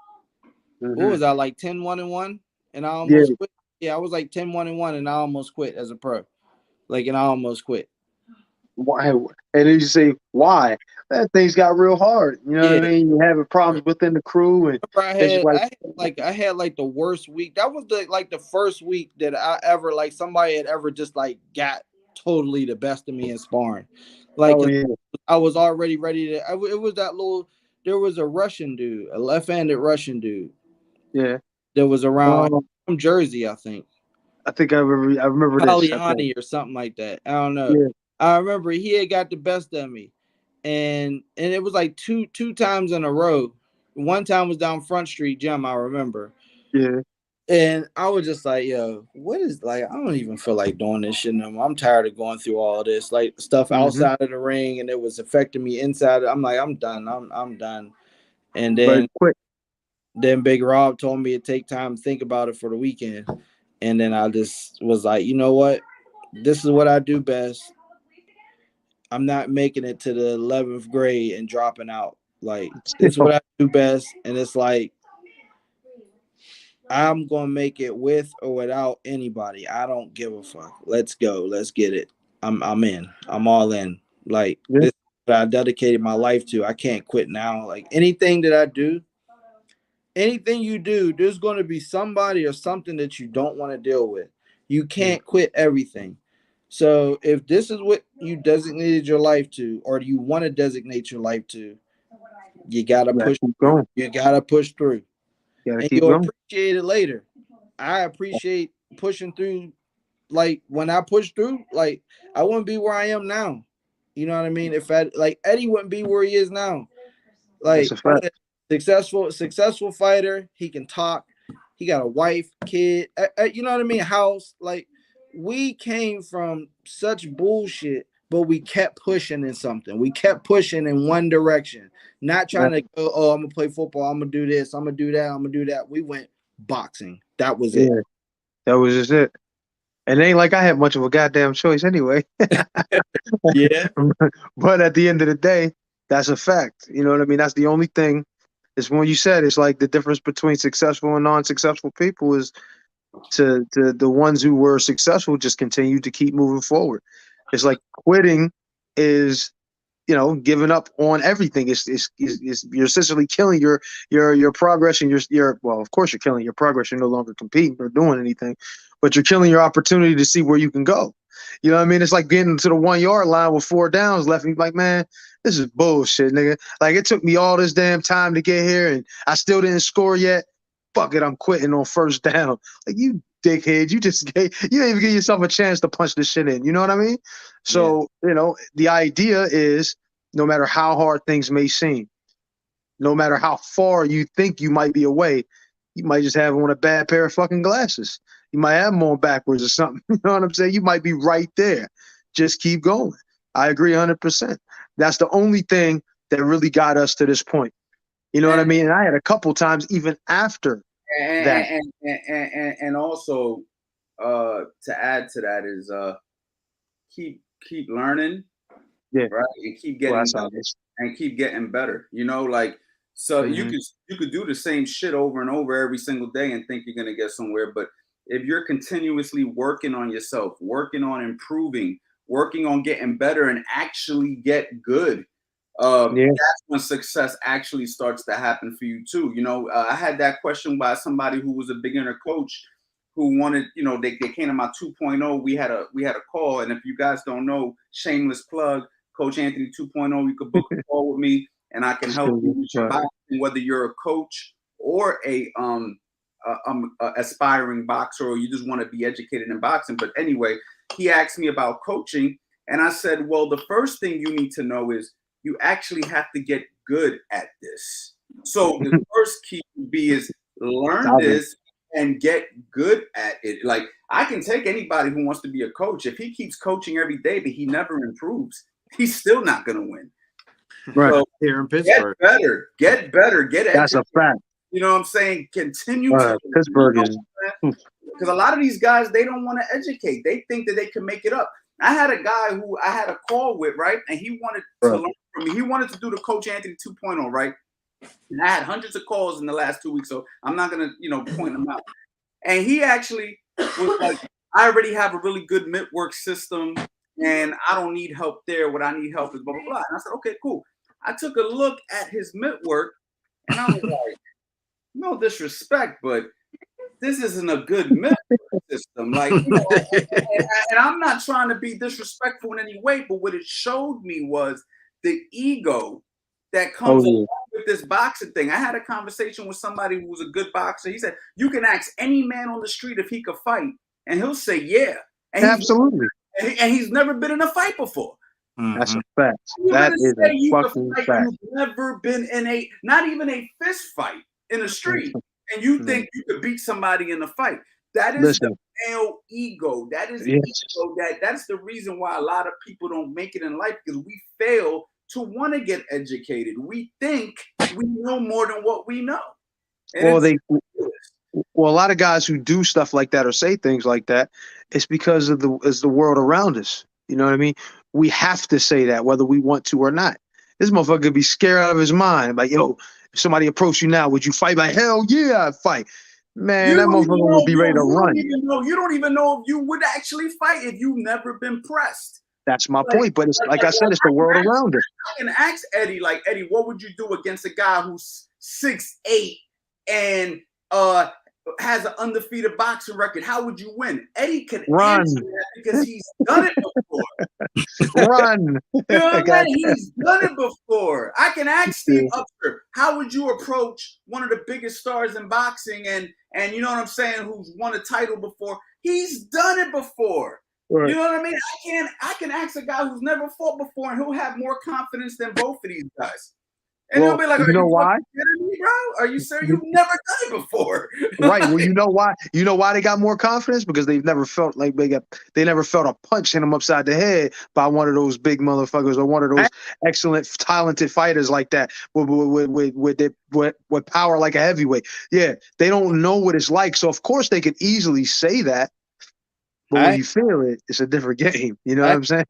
What Mm-hmm. was I like 10-1-1 and I Yeah. almost quit? Yeah, I was like 10-1-1 and I almost quit as a pro. Like and I almost quit. Why? And then you say why? That things got real hard. You know what Yeah. I mean? You having problems within the crew, and it's just like, I had like the worst week. That was the first week that I ever like somebody had ever just like got totally the best of me in sparring. Like oh yeah, I was already ready to. It was that little. There was a Russian dude, a left-handed Russian dude yeah. that was around Um, from Jersey, I think. I think I remember this. I think. Polyani or something like that. I don't know. Yeah, I remember he had got the best of me, and it was like two times in a row. One time was down Front Street Gym. I remember, yeah, and I was just like, "Yo, what is like? I don't even feel like doing this shit no more. I'm tired of going through all this like stuff mm-hmm. outside of the ring, and it was affecting me inside. I'm like, I'm done. I'm done." And But quick. then Big Rob told me to take time to think about it for the weekend, and then I just was like, you know what? This is what I do best. I'm not making it to the 11th grade and dropping out. Like, this is what I do best. And it's like, I'm going to make it with or without anybody. I don't give a fuck. Let's go. Let's get it. I'm in. I'm all in. Like, Yeah, this is what I dedicated my life to. I can't quit now. Like, anything that I do, anything you do, there's going to be somebody or something that you don't want to deal with. You can't quit everything. So if this is what you designated your life to, or do you want to designate your life to, you gotta you gotta push keep through. going. You gotta push through, You gotta and keep you'll going. appreciate it later. I appreciate pushing through. Like when I pushed through, like I wouldn't be where I am now. You know what I mean? If I like Eddie wouldn't be where he is now. That's Like a fact. successful fighter. He can talk. He got a wife, kid. You know what I mean? House. Like we came from such bullshit, but we kept pushing in something. We kept pushing in one direction, not Yeah, trying to go. Oh, I'm gonna play football. I'm gonna do this. I'm gonna do that. I'm gonna do that. We went boxing. That was it. yeah. That was just it. And it ain't like I had much of a goddamn choice anyway. Yeah. But at the end of the day, that's a fact. You know what I mean? That's the only thing. It's when you said it's like the difference between successful and non-successful people is to the ones who were successful just continue to keep moving forward. It's like quitting is giving up on everything. It's you're essentially killing your progress and your well, of course you're killing your progress. You're no longer competing or doing anything, but you're killing your opportunity to see where you can go. You know what I mean? It's like getting to the 1 yard line with 4 downs left. And you're like, man, this is bullshit, nigga. Like it took me all this damn time to get here and I still didn't score yet. Fuck it, I'm quitting on first down. Like you dickhead, you didn't even give yourself a chance to punch this shit in. You know what I mean? Yeah. So, the idea is no matter how hard things may seem, no matter how far you think you might be away, you might just have on a bad pair of fucking glasses. You might have them on backwards or something. You know what I'm saying? You might be right there. Just keep going. I agree 100%. That's the only thing that really got us to this point. You know what I And mean? And I had a couple times even after that. and also to add to that is keep learning, Yeah. right, and keep Well, getting that's better obvious. and keep getting better. Like so Mm-hmm. you could do the same shit over and over every single day and think you're gonna get somewhere, but if you're continuously working on yourself, working on improving, working on getting better, and actually get good, Yeah. that's when success actually starts to happen for you too. I had that question by somebody who was a beginner coach who wanted, they came to my 2.0. We had a call, and if you guys don't know, shameless plug, Coach Anthony 2.0, you could book a call with me, and I can help you with your Right. boxing, whether you're a coach or a aspiring boxer, or you just want to be educated in boxing. But anyway, he asked me about coaching, and I said, well, the first thing you need to know is you actually have to get good at this. So the first key would be is learn Obvious. this and get good at it. Like, I can take anybody who wants to be a coach. If he keeps coaching every day, but he never improves, he's still not going to win. Right. So here in Pittsburgh, get better, get That's educated. a fact. You know what I'm saying? Continue to Pittsburgh is because a lot of these guys, they don't want to educate. They think that they can make it up. I had a guy who I had a call with, right? And he wanted to learn from me. He wanted to do the Coach Anthony 2.0, right? And I had hundreds of calls in the last 2 weeks, so I'm not gonna, point them out. And he actually was like, I already have a really good mid-work system, and I don't need help there. What I need help is blah, blah, blah. And I said, okay, cool. I took a look at his mid-work, and I was like, no disrespect, but this isn't a good mid-work system. Like, and I'm not trying to be disrespectful in any way, but what it showed me was the ego that comes along with this boxing thing. I had a conversation with somebody who was a good boxer. He said, you can ask any man on the street if he could fight, and he'll say, yeah. And absolutely. He's never been in a fight before. That's a fact. That is a fucking fact. You've never been in not even a fist fight in the street, and you think you could beat somebody in a fight. That is the male ego. That is ego. That's the reason why a lot of people don't make it in life, because we fail to want to get educated. We think we know more than what we know. And a lot of guys who do stuff like that or say things like that, it's because of the world around us. You know what I mean? We have to say that whether we want to or not. This motherfucker could be scared out of his mind. Like, yo, if somebody approached you now, would you fight? Like, hell yeah, I'd fight. Man, that motherfucker would be ready to run. You don't even know if you would actually fight if you've never been pressed. That's my point. But it's like I said, it's the world around us. I can ask Eddie, like, Eddie, what would you do against a guy who's 6'8" and has an undefeated boxing record? How would you win? Eddie can answer that because he's done it before. Run. You know what I mean? He's done it before. I can ask Steve Upster, how would you approach one of the biggest stars in boxing and you know what I'm saying, who's won a title before? He's done it before. Right. You know what I mean? I can ask a guy who's never fought before, and he'll have more confidence than both of these guys. And he'll be like, you know why? Me, bro? Are you serious? You've never done it before. Right. Well, you know why? You know why they got more confidence? Because they've never felt like they never felt a punch in them upside the head by one of those big motherfuckers or one of those excellent, talented fighters like that with power like a heavyweight. Yeah, they don't know what it's like. So of course they could easily say that. But when you feel it, it's a different game. You know what I'm saying?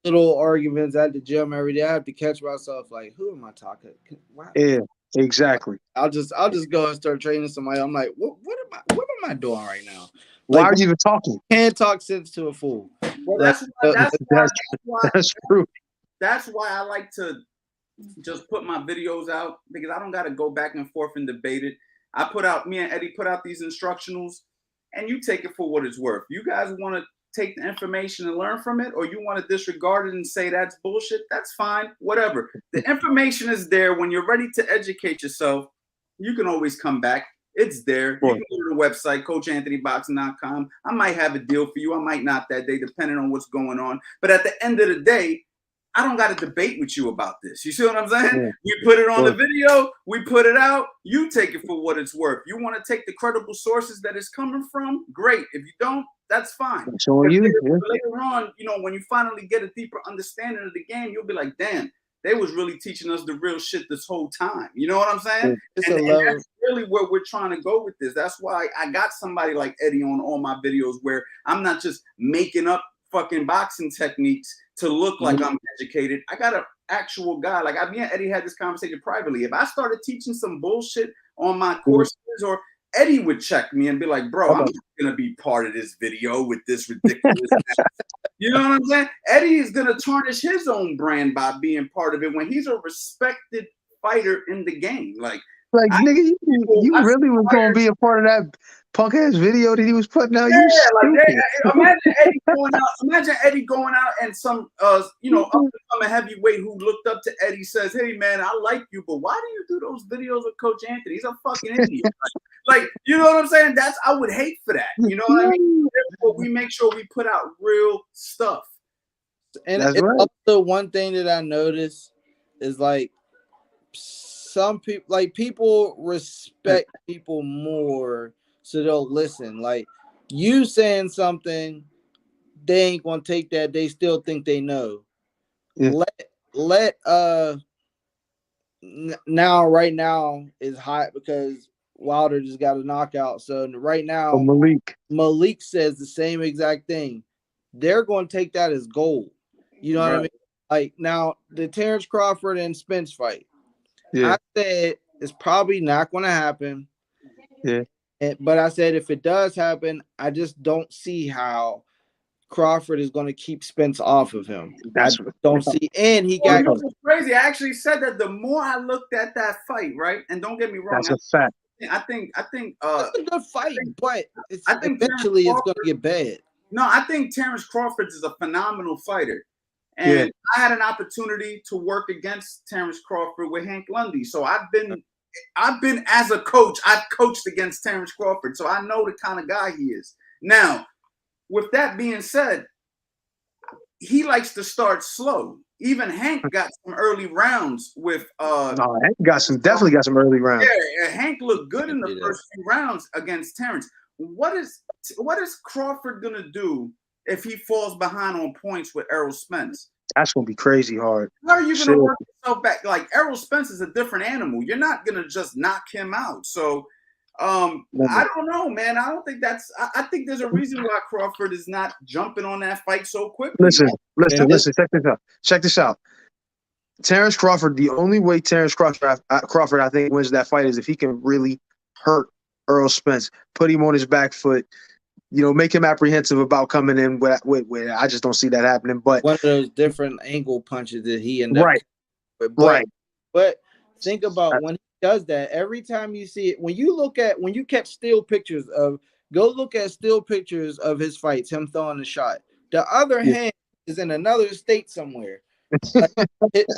Little arguments at the gym every day. I have to catch myself like, who am I talking? Wow. Yeah, exactly. I'll just go and start training somebody. I'm like, what am I doing right now? Why are you even talking? Can't talk sense to a fool. Well, that's true. That's why I like to just put my videos out, because I don't got to go back and forth and debate it. Me and Eddie put out these instructionals, and you take it for what it's worth. You guys want to take the information and learn from it, or you want to disregard it and say that's bullshit, that's fine, whatever. The information is there. When you're ready to educate yourself, you can always come back. It's there. You can go to the website, CoachAnthonyBoxing.com. I might have a deal for you. I might not that day, depending on what's going on. But at the end of the day, I don't got to debate with you about this. You see what I'm saying? Yeah. We put it on the video. We put it out. You take it for what it's worth. You want to take the credible sources that it's coming from? Great. If you don't, that's fine. Later on, when you finally get a deeper understanding of the game, you'll be like, damn, they was really teaching us the real shit this whole time. You know what I'm saying? And that's really where we're trying to go with this. That's why I got somebody like Eddie on all my videos, where I'm not just making up fucking boxing techniques to look like I'm educated. I got an actual guy. Like, me and Eddie had this conversation privately. If I started teaching some bullshit on my courses, or Eddie would check me and be like, bro, I'm not going to be part of this video with this ridiculous You know what I'm saying? Eddie is going to tarnish his own brand by being part of it when he's a respected fighter in the game. Like nigga, you really was going to be a part of that punk ass video that he was putting out? Imagine Eddie going out and some up and coming heavyweight who looked up to Eddie says, "Hey man, I like you, but why do you do those videos with Coach Anthony? He's a fucking idiot." Like, you know what I'm saying? I would hate for that. You know what I mean? Therefore, we make sure we put out real stuff. And also one thing that I noticed is like some people respect people more. so they'll listen. Like you saying something, they ain't gonna take that. They still think they know. Yeah. Let now right now is hot because Wilder just got a knockout. So right Oh, now Malik says the same exact thing. They're going to take that as gold. You know what I mean? Like now the Terrence Crawford and Spence fight. Yeah. I said it's probably not going to happen. Yeah. But I said if it does happen, I just don't see how Crawford is going to keep Spence off of him. I don't see. And he got. Well, crazy. I actually said that the more I looked at that fight, right? And don't get me wrong. That's a fact. I think it's a good fight, but I think eventually it's going to get bad. No, I think Terrence Crawford is a phenomenal fighter. And I had an opportunity to work against Terrence Crawford with Hank Lundy. So I've been as a coach, I've coached against Terrence Crawford. So I know the kind of guy he is. Now, with that being said, he likes to start slow. Even Hank got some early rounds with no, Hank definitely got some early rounds. Yeah, Hank looked good in the first few rounds against Terrence. What is Crawford gonna do if he falls behind on points with Errol Spence? That's gonna be crazy hard. How are you gonna work yourself back? Like Errol Spence is a different animal. You're not gonna just knock him out. So I don't know, man. I don't think that's. I think there's a reason why Crawford is not jumping on that fight so quickly. Listen. Check this out. Terrence Crawford. The only way Terrence Crawford, I think, wins that fight is if he can really hurt Errol Spence, put him on his back foot. You know, make him apprehensive about coming in with. I just don't see that happening. But one of those different angle punches that he ended up But think about when he does that. Every time you see it, when you catch still pictures of, go look at still pictures of his fights, him throwing the shot. The other hand is in another state somewhere.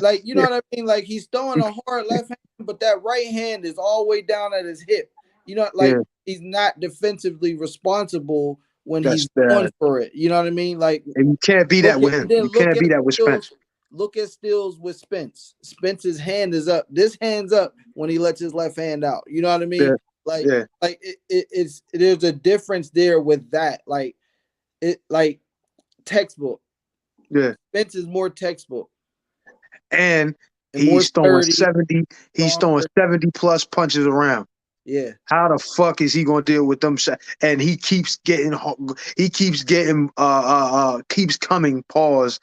Like you know what I mean? Like he's throwing a hard left hand, but that right hand is all the way down at his hip. You know, like he's not defensively responsible when he's going for it. You know what I mean? Like and you can't be that with him. You can't be that with Spence. Look at Stills with Spence. Spence's hand is up. This hand's up when he lets his left hand out. You know what I mean? It's there's a difference there with that. Like textbook. Yeah. Spence is more textbook. And he's throwing 70. He's throwing 70 plus punches around. Yeah. How the fuck is he gonna deal with them? And he keeps getting. Keeps coming. Pause.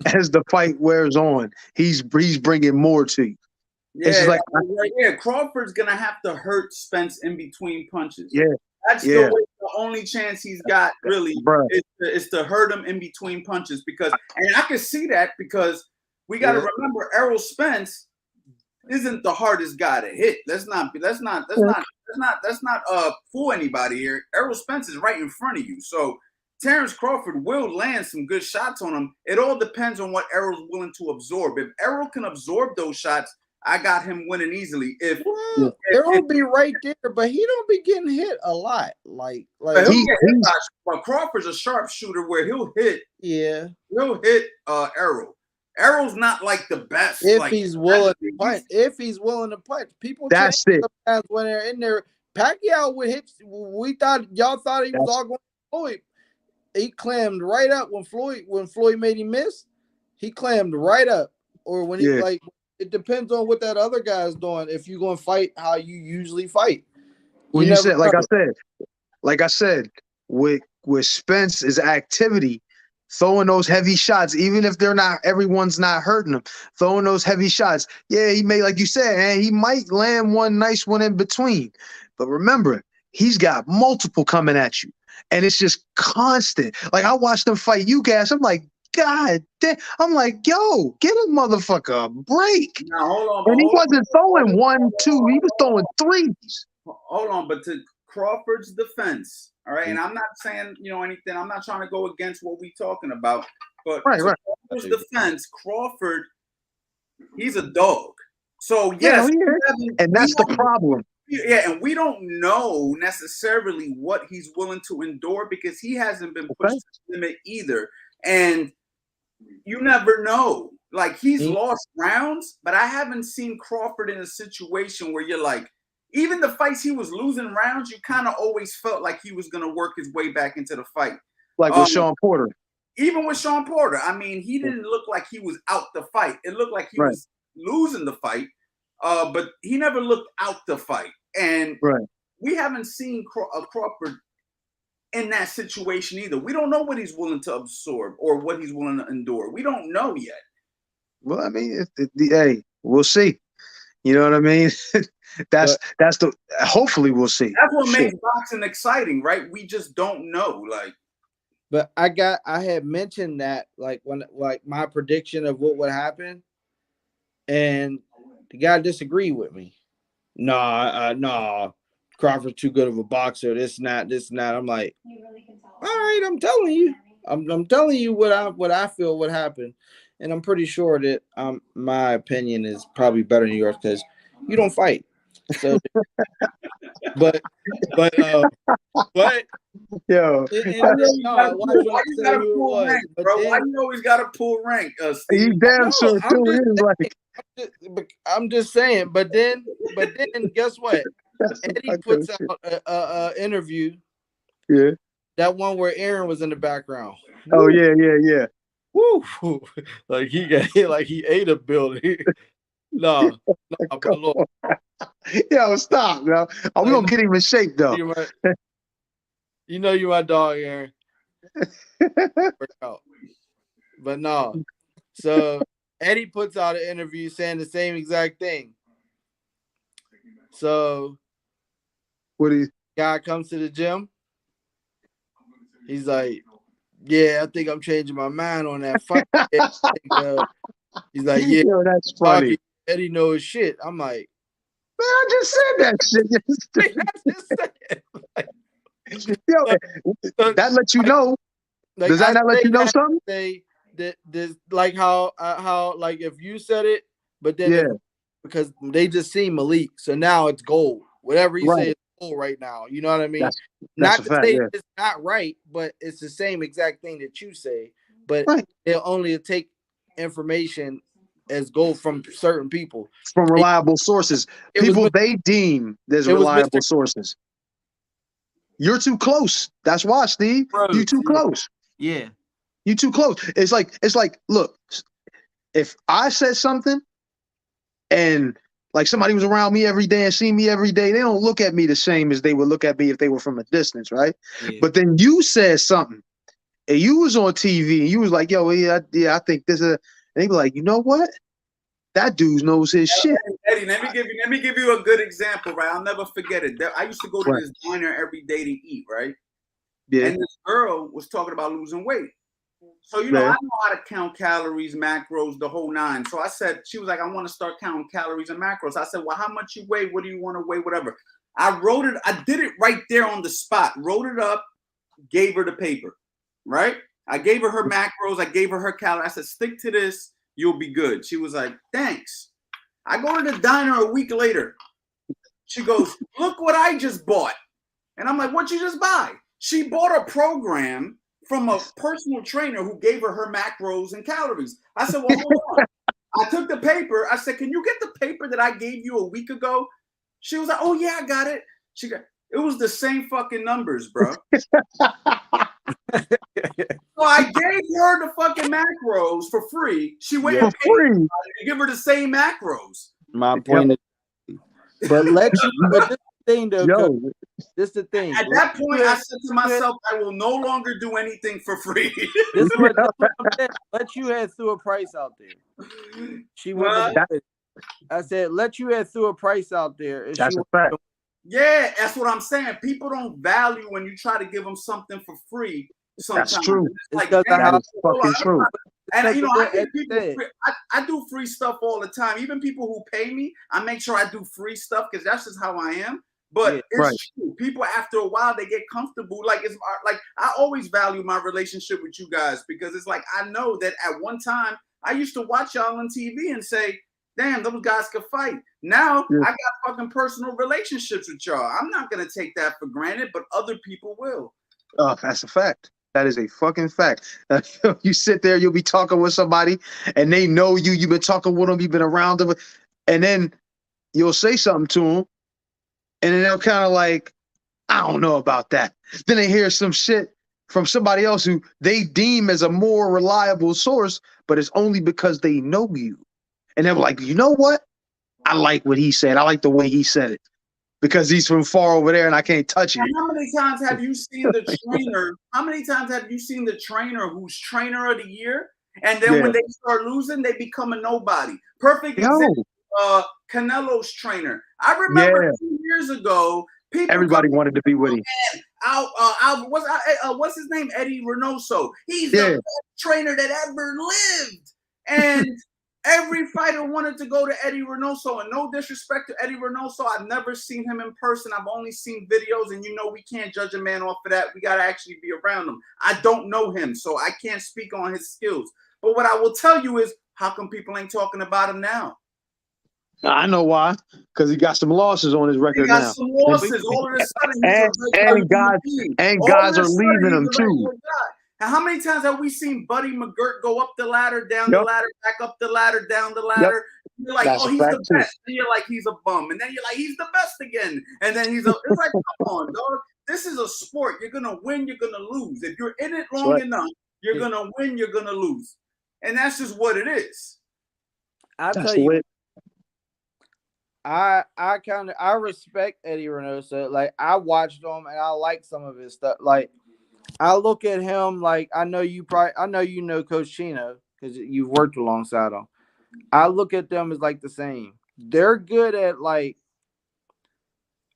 As the fight wears on, he's bringing more to you. Yeah, Crawford's gonna have to hurt Spence in between punches. Yeah, that's the only chance he's got really is to hurt him in between punches because, and I can see that because we got to remember Errol Spence isn't the hardest guy to hit. Let's not fool anybody here. Errol Spence is right in front of you, so Terrence Crawford will land some good shots on him. It all depends on what Errol's willing to absorb. If Errol can absorb those shots, I got him winning easily. Errol be right there, but he don't be getting hit a lot. But Crawford's a sharpshooter where he'll hit. Yeah, he'll hit Errol. Errol's not like the best. If he's willing to punch. If he's willing to punch, people. That's it. Sometimes when they're in there, Pacquiao would hit. Y'all thought he was all going to Floyd. He clammed right up when Floyd made him miss. He clammed right up, or when he it depends on what that other guy's doing. If you're going to fight how you usually fight, like I said, with Spence's activity, throwing those heavy shots, even if everyone's not hurting him, throwing those heavy shots. Yeah, he may, like you said, and he might land one nice one in between. But remember, he's got multiple coming at you. And it's just constant. Like, I watched them fight you guys. I'm like, God damn. I'm like, yo, get a motherfucker a break. Now, hold on. And he wasn't throwing 1, 2. He was throwing 3s. Hold on. But to Crawford's defense, all right, and I'm not saying, anything. I'm not trying to go against what we're talking about. But Crawford's defense, Crawford, he's a dog. So, yes. And that's the problem. Yeah, and we don't know necessarily what he's willing to endure because he hasn't been pushed to the limit either. And you never know. Like, he's lost rounds, but I haven't seen Crawford in a situation where you're like, even the fights he was losing rounds, you kind of always felt like he was going to work his way back into the fight. Like with Sean Porter. Even with Sean Porter, I mean, he didn't look like he was out the fight. It looked like he was losing the fight, but he never looked out the fight. And we haven't seen Crawford in that situation either. We don't know what he's willing to absorb or what he's willing to endure. We don't know yet. Well, I mean, hey, we'll see. You know what I mean? that's the. Hopefully, we'll see. That's what makes boxing exciting, right? We just don't know, like. But I had mentioned that like my prediction of what would happen, and the guy disagreed with me. Nah, Crawford's too good of a boxer. This and that. I'm like, all right, I'm telling you. I'm telling you what I feel would happen. And I'm pretty sure that my opinion is probably better than yours because you don't fight. So, but yo, why you gotta pull rank, bro? Why you always gotta pull rank? You damn sure I'm just saying. But then, guess what? Eddie puts out a interview. Yeah, that one where Aaron was in the background. Oh yeah. Woo! Like he got hit, like he ate a building. No, look. Yo, stop, yo. We gonna get him in shape though. You know you my dog, Aaron. But no. So Eddie puts out an interview saying the same exact thing. So what do you guy comes to the gym? He's like, yeah, I think I'm changing my mind on that fight. He's like, yeah, yo, that's funny. Eddie knows shit. I'm like, man, I just said that shit. I just said like, yo, that lets you know. Like, does that not let you know something? This like how like if you said it, but then because they just see Malik, so now it's gold. Whatever he says is gold right now. You know what I mean? That's not to say it's not right, but it's the same exact thing that you say. But they'll only take information as gold from certain people, from reliable sources. People they deem there's reliable sources. You're too close. That's why, Steve. You're too close. Yeah. You too close. It's like, look, if I said something and like somebody was around me every day and seen me every day, they don't look at me the same as they would look at me if they were from a distance, right? Yeah. But then you said something and you was on TV and you was like, yo, I think this is, and they be like, you know what? That dude knows his shit. Eddie, let me give you a good example, right? I'll never forget it. I used to go to this diner every day to eat, right? Yeah. And this girl was talking about losing weight. So, I know how to count calories, macros, the whole nine. So I said, she was like, I want to start counting calories and macros. I said, well, how much you weigh? What do you want to weigh? Whatever. I did it right there on the spot, wrote it up, gave her the paper, right? I gave her her macros. I gave her her calories. I said, stick to this. You'll be good. She was like, thanks. I go to the diner a week later. She goes, look what I just bought. And I'm like, what'd you just buy? She bought a program from a personal trainer who gave her her macros and calories. I said, well, hold on. I took the paper. I said, can you get the paper that I gave you a week ago? She was like, oh, yeah, I got it. It was the same fucking numbers, bro. So I gave her the fucking macros for free. She went and paid for to give her the same macros. My point is, but this thing though, this is the thing. At that point, I said to myself, I will no longer do anything for free. This is what I'm saying. Let you had threw a price out there. She went. I said, let you had threw a price out there. And that's a fact. Yeah, that's what I'm saying. People don't value when you try to give them something for free. Sometimes. That's true. Like, that is fucking true. And I do free stuff all the time. Even people who pay me, I make sure I do free stuff because that's just how I am. But it's true. People after a while they get comfortable. Like it's like I always value my relationship with you guys because it's like I know that at one time I used to watch y'all on TV and say, damn, those guys could fight. Now I got fucking personal relationships with y'all. I'm not gonna take that for granted, but other people will. Oh, that's a fact. That is a fucking fact. You sit there, you'll be talking with somebody, and they know you. You've been talking with them, you've been around them, and then you'll say something to them, and then they'll kind of like, I don't know about that. Then they hear some shit from somebody else who they deem as a more reliable source, but it's only because they know you. And they're like, you know what? I like what he said. I like the way he said it because he's from far over there and I can't touch it. And how many times have you seen the trainer? How many times have you seen the trainer who's trainer of the year? And then when they start losing, they become a nobody. Perfect example, Canelo's trainer. I remember 2 years ago, everybody wanted to be with him. What's his name? Eddie Reynoso. He's the best trainer that ever lived. And every fighter wanted to go to Eddie Reynoso. And no disrespect to Eddie Reynoso, I've never seen him in person. I've only seen videos. And you know we can't judge a man off of that. We got to actually be around him. I don't know him, so I can't speak on his skills. But what I will tell you is, how come people ain't talking about him now? I know why. Because he got some losses on his record now. He got some losses. All of a sudden, guys are leaving him too. And how many times have we seen Buddy McGirt go up the ladder, down the ladder, back up the ladder, down the ladder? You're like, oh, he's the best. And you're like, he's a bum. And then you're like, he's the best again. And then it's like, come on, dog. This is a sport. You're going to win, you're going to lose. If you're in it long enough, you're going to win, you're going to lose. And that's just what it is. I'll tell you, I respect Eddie Reynoso. Like, I watched him and I like some of his stuff. Like, I look at him like, I know you know Coach Chino because you've worked alongside him. I look at them as like the same. They're good at like,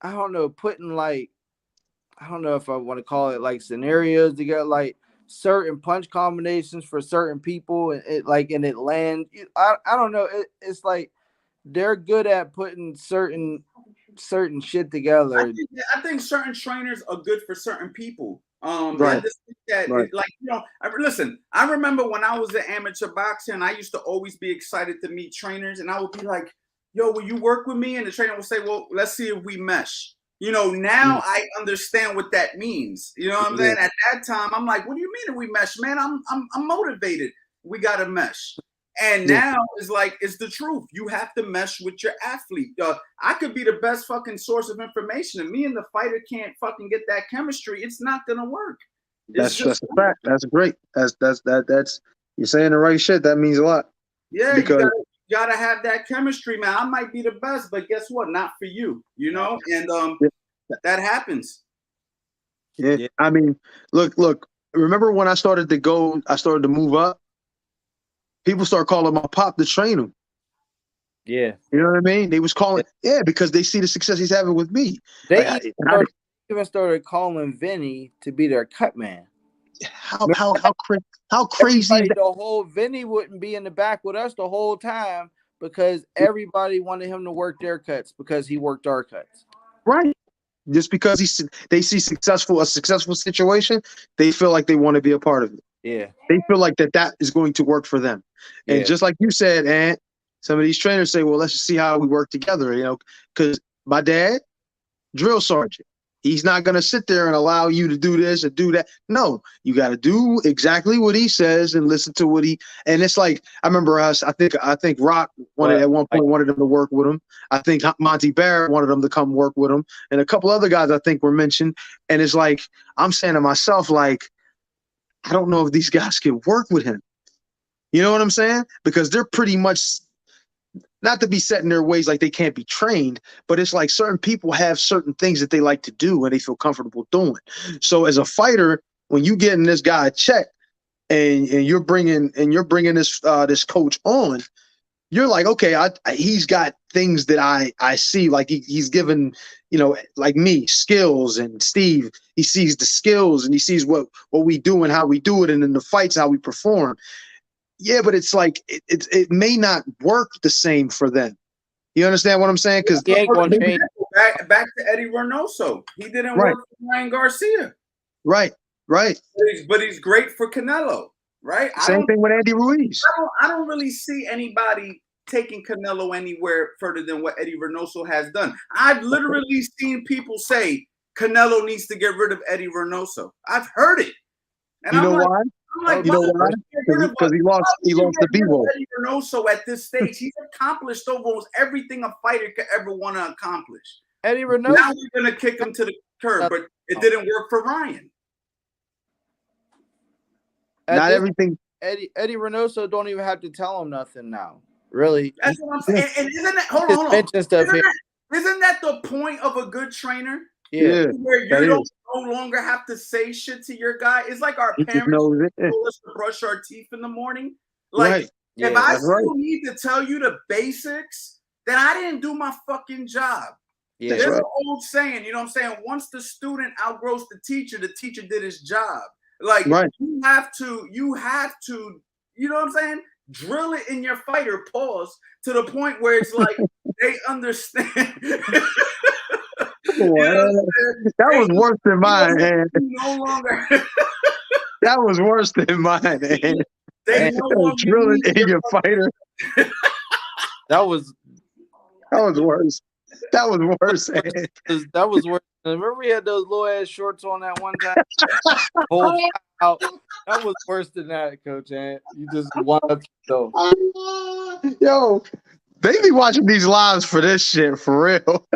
I don't know, putting like, I don't know if I want to call it like scenarios together, like certain punch combinations for certain people, and it lands. I don't know. It's like they're good at putting certain shit together. I think certain trainers are good for certain people. Right. Listen, I remember when I was an amateur boxer and I used to always be excited to meet trainers, and I would be like, yo, will you work with me? And the trainer would say, well, let's see if we mesh. You know, now I understand what that means. You know what I'm saying? At that time, I'm like, what do you mean if we mesh, man? I'm motivated. We got to mesh. And now it's like, it's the truth. You have to mesh with your athlete. I could be the best fucking source of information, and me and the fighter can't fucking get that chemistry. It's not gonna work. That's a fact. That's great. That's you're saying the right shit. That means a lot. Yeah, because you gotta have that chemistry, man. I might be the best, but guess what? Not for you. You know, and that happens. Yeah. I mean, look. Remember when I started to move up? People start calling my pop to train him. Yeah. You know what I mean? They was calling, because they see the success he's having with me. They even started calling Vinny to be their cut man. How crazy is that? The whole Vinny wouldn't be in the back with us the whole time because everybody wanted him to work their cuts because he worked our cuts. Right. Just because they see a successful situation, they feel like they want to be a part of it. Yeah. They feel like that is going to work for them. And just like you said, Ant, some of these trainers say, well, let's just see how we work together, you know, because my dad, drill sergeant, he's not going to sit there and allow you to do this or do that. No, you got to do exactly what he says and listen to what and it's like, I remember I think Rock at one point wanted him to work with him. I think Monty Barrett wanted him to come work with him. And a couple other guys I think were mentioned. And it's like, I'm saying to myself, like, I don't know if these guys can work with him. You know what I'm saying? Because they're pretty much, not to be set in their ways like they can't be trained, but it's like certain people have certain things that they like to do and they feel comfortable doing. So as a fighter, when you getting this guy a check and you're bringing this coach on, you're like, okay, he's got things that I see, like he's given, you know, like me, skills, and Steve, he sees the skills and he sees what we do and how we do it, and in the fights how we perform. Yeah, but it's like it may not work the same for them. You understand what I'm saying? Because back to Eddie Reynoso, he didn't work for Ryan Garcia. Right. But he's great for Canelo. Right. Same thing with Andy Ruiz. I don't really see anybody taking Canelo anywhere further than what Eddie Reynoso has done. I've literally seen people say Canelo needs to get rid of Eddie Reynoso. I've heard it. And you know why? I'm like, you know why? Because he lost the B-roll. Eddie Reynoso at this stage, he's accomplished almost everything a fighter could ever want to accomplish. Eddie Reynoso. Now we're gonna kick him to the curb, but it didn't work for Ryan. Not everything. Eddie Reynoso don't even have to tell him nothing now. Really. That's what I'm saying. And isn't that hold on. Isn't that the point of a good trainer? Yeah. Where you don't no longer have to say shit to your guy. It's like our parents told us to brush our teeth in the morning. Like if I still need to tell you the basics, then I didn't do my fucking job. Yeah. There's an old saying, you know what I'm saying? Once the student outgrows the teacher did his job. Like you have to, you know what I'm saying? Drill it in your fighter, pause, to the point where it's like they understand. That was worse than mine, man. No longer. That was worse than mine, man. They no longer drilling in your fighter. That was worse. That was worse. That was worse. Remember we had those low ass shorts on that one time? Out. That was worse than that, Coach Ant. You just wound up yourself. Yo, they be watching these lives for this shit, for real.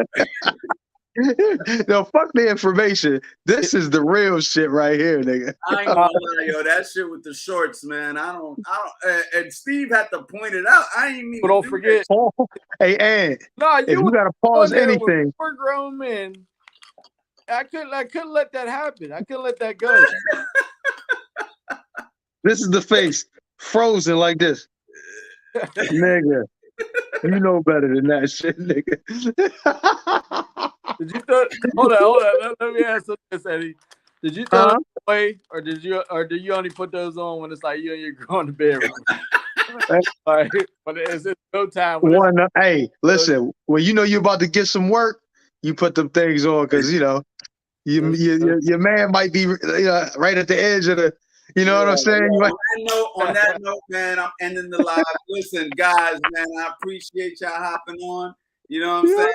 No, fuck the information. This is the real shit right here, nigga. I ain't gonna lie, yo. That shit with the shorts, man. I don't. And Steve had to point it out. I ain't even. But don't forget. Hey, Ant. Nah, you gotta pause anything. We're grown men. I couldn't let that happen. I couldn't let that go. This is the face, frozen like this, nigga. You know better than that shit, nigga. Did you throw? Hold on. Let me ask this, Eddie. Did you throw them away, or do you only put those on when it's like you and your girl in the bedroom? Like, but it's no time. Hey, listen. When you know you're about to get some work, you put them things on because you know your man might be right at the edge of the. You know what I'm saying? On that note, man, I'm ending the live. Listen, guys, man, I appreciate y'all hopping on. You know what I'm saying?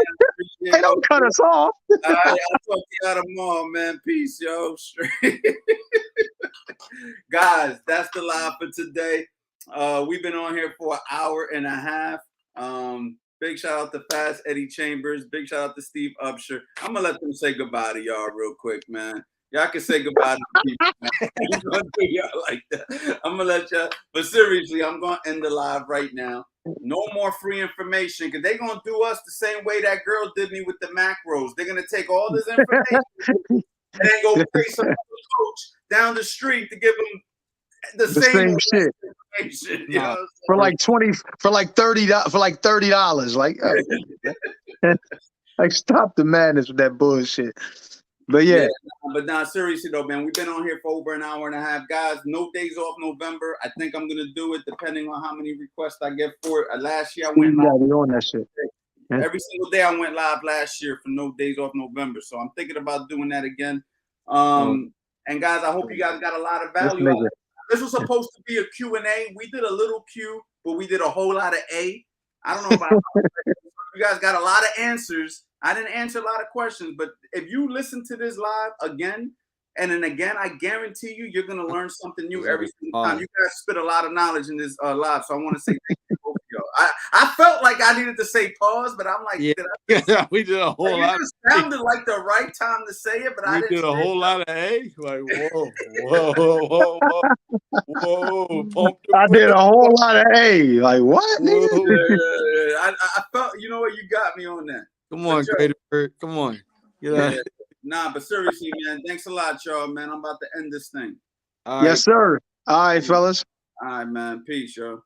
Hey, don't cut us off. I'll talk to y'all tomorrow, man. Peace, yo. Straight. Guys, that's the live for today. We've been on here for an hour and a half. Big shout out to Fast Eddie Chambers. Big shout out to Steve Upshur. I'm gonna let them say goodbye to y'all real quick, man. Y'all can say goodbye to people. I'm gonna do y'all like that. I'm gonna let y'all. But seriously, I'm gonna end the live right now. No more free information because they're gonna do us the same way that girl did me with the macros. They're gonna take all this information and then go pay some coach down the street to give them the same shit. You know for like $30. Like, like stop the madness with that bullshit. But yeah. But seriously though, man, we've been on here for over an hour and a half, guys. No days off November. I think I'm gonna do it depending on how many requests I get for it. Last year I went live. On that shit. Every single day I went live last year for no days off November. So I'm thinking about doing that again. And guys, I hope you guys got a lot of value. This was supposed to be a Q&A. We did a little Q, but we did a whole lot of A. I don't know about you guys got a lot of answers. I didn't answer a lot of questions, but if you listen to this live again and then again, I guarantee you're going to learn something new every single time. You guys spit a lot of knowledge in this live, so I want to say thank you to both of y'all. I felt like I needed to say pause, but I'm like, we did a whole lot. It sounded like the right time to say it, but I didn't. We did a whole lot of A. Like, whoa. I did a whole lot of A. Like, what? I felt, you know what? You got me on that. Come on, Greater. Come on. Nah, but seriously, man, thanks a lot, y'all, man. I'm about to end this thing. All right. Yes, sir. All right, fellas. All right, man. Peace, y'all.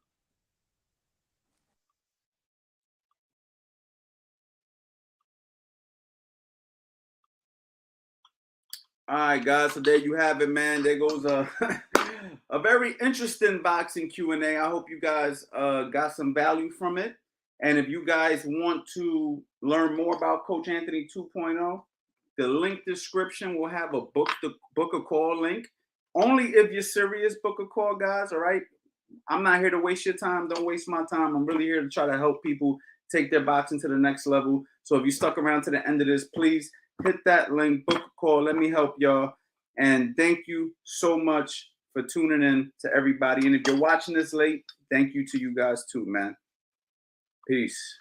All right, guys. So there you have it, man. There goes a very interesting boxing Q&A. I hope you guys got some value from it. And if you guys want to learn more about Coach Anthony 2.0, the link description will have a book a call link. Only if you're serious, book a call, guys. All right. I'm not here to waste your time. Don't waste my time. I'm really here to try to help people take their boxing to the next level. So if you stuck around to the end of this, please hit that link, book a call. Let me help y'all. And thank you so much for tuning in to everybody. And if you're watching this late, thank you to you guys too, man. Peace.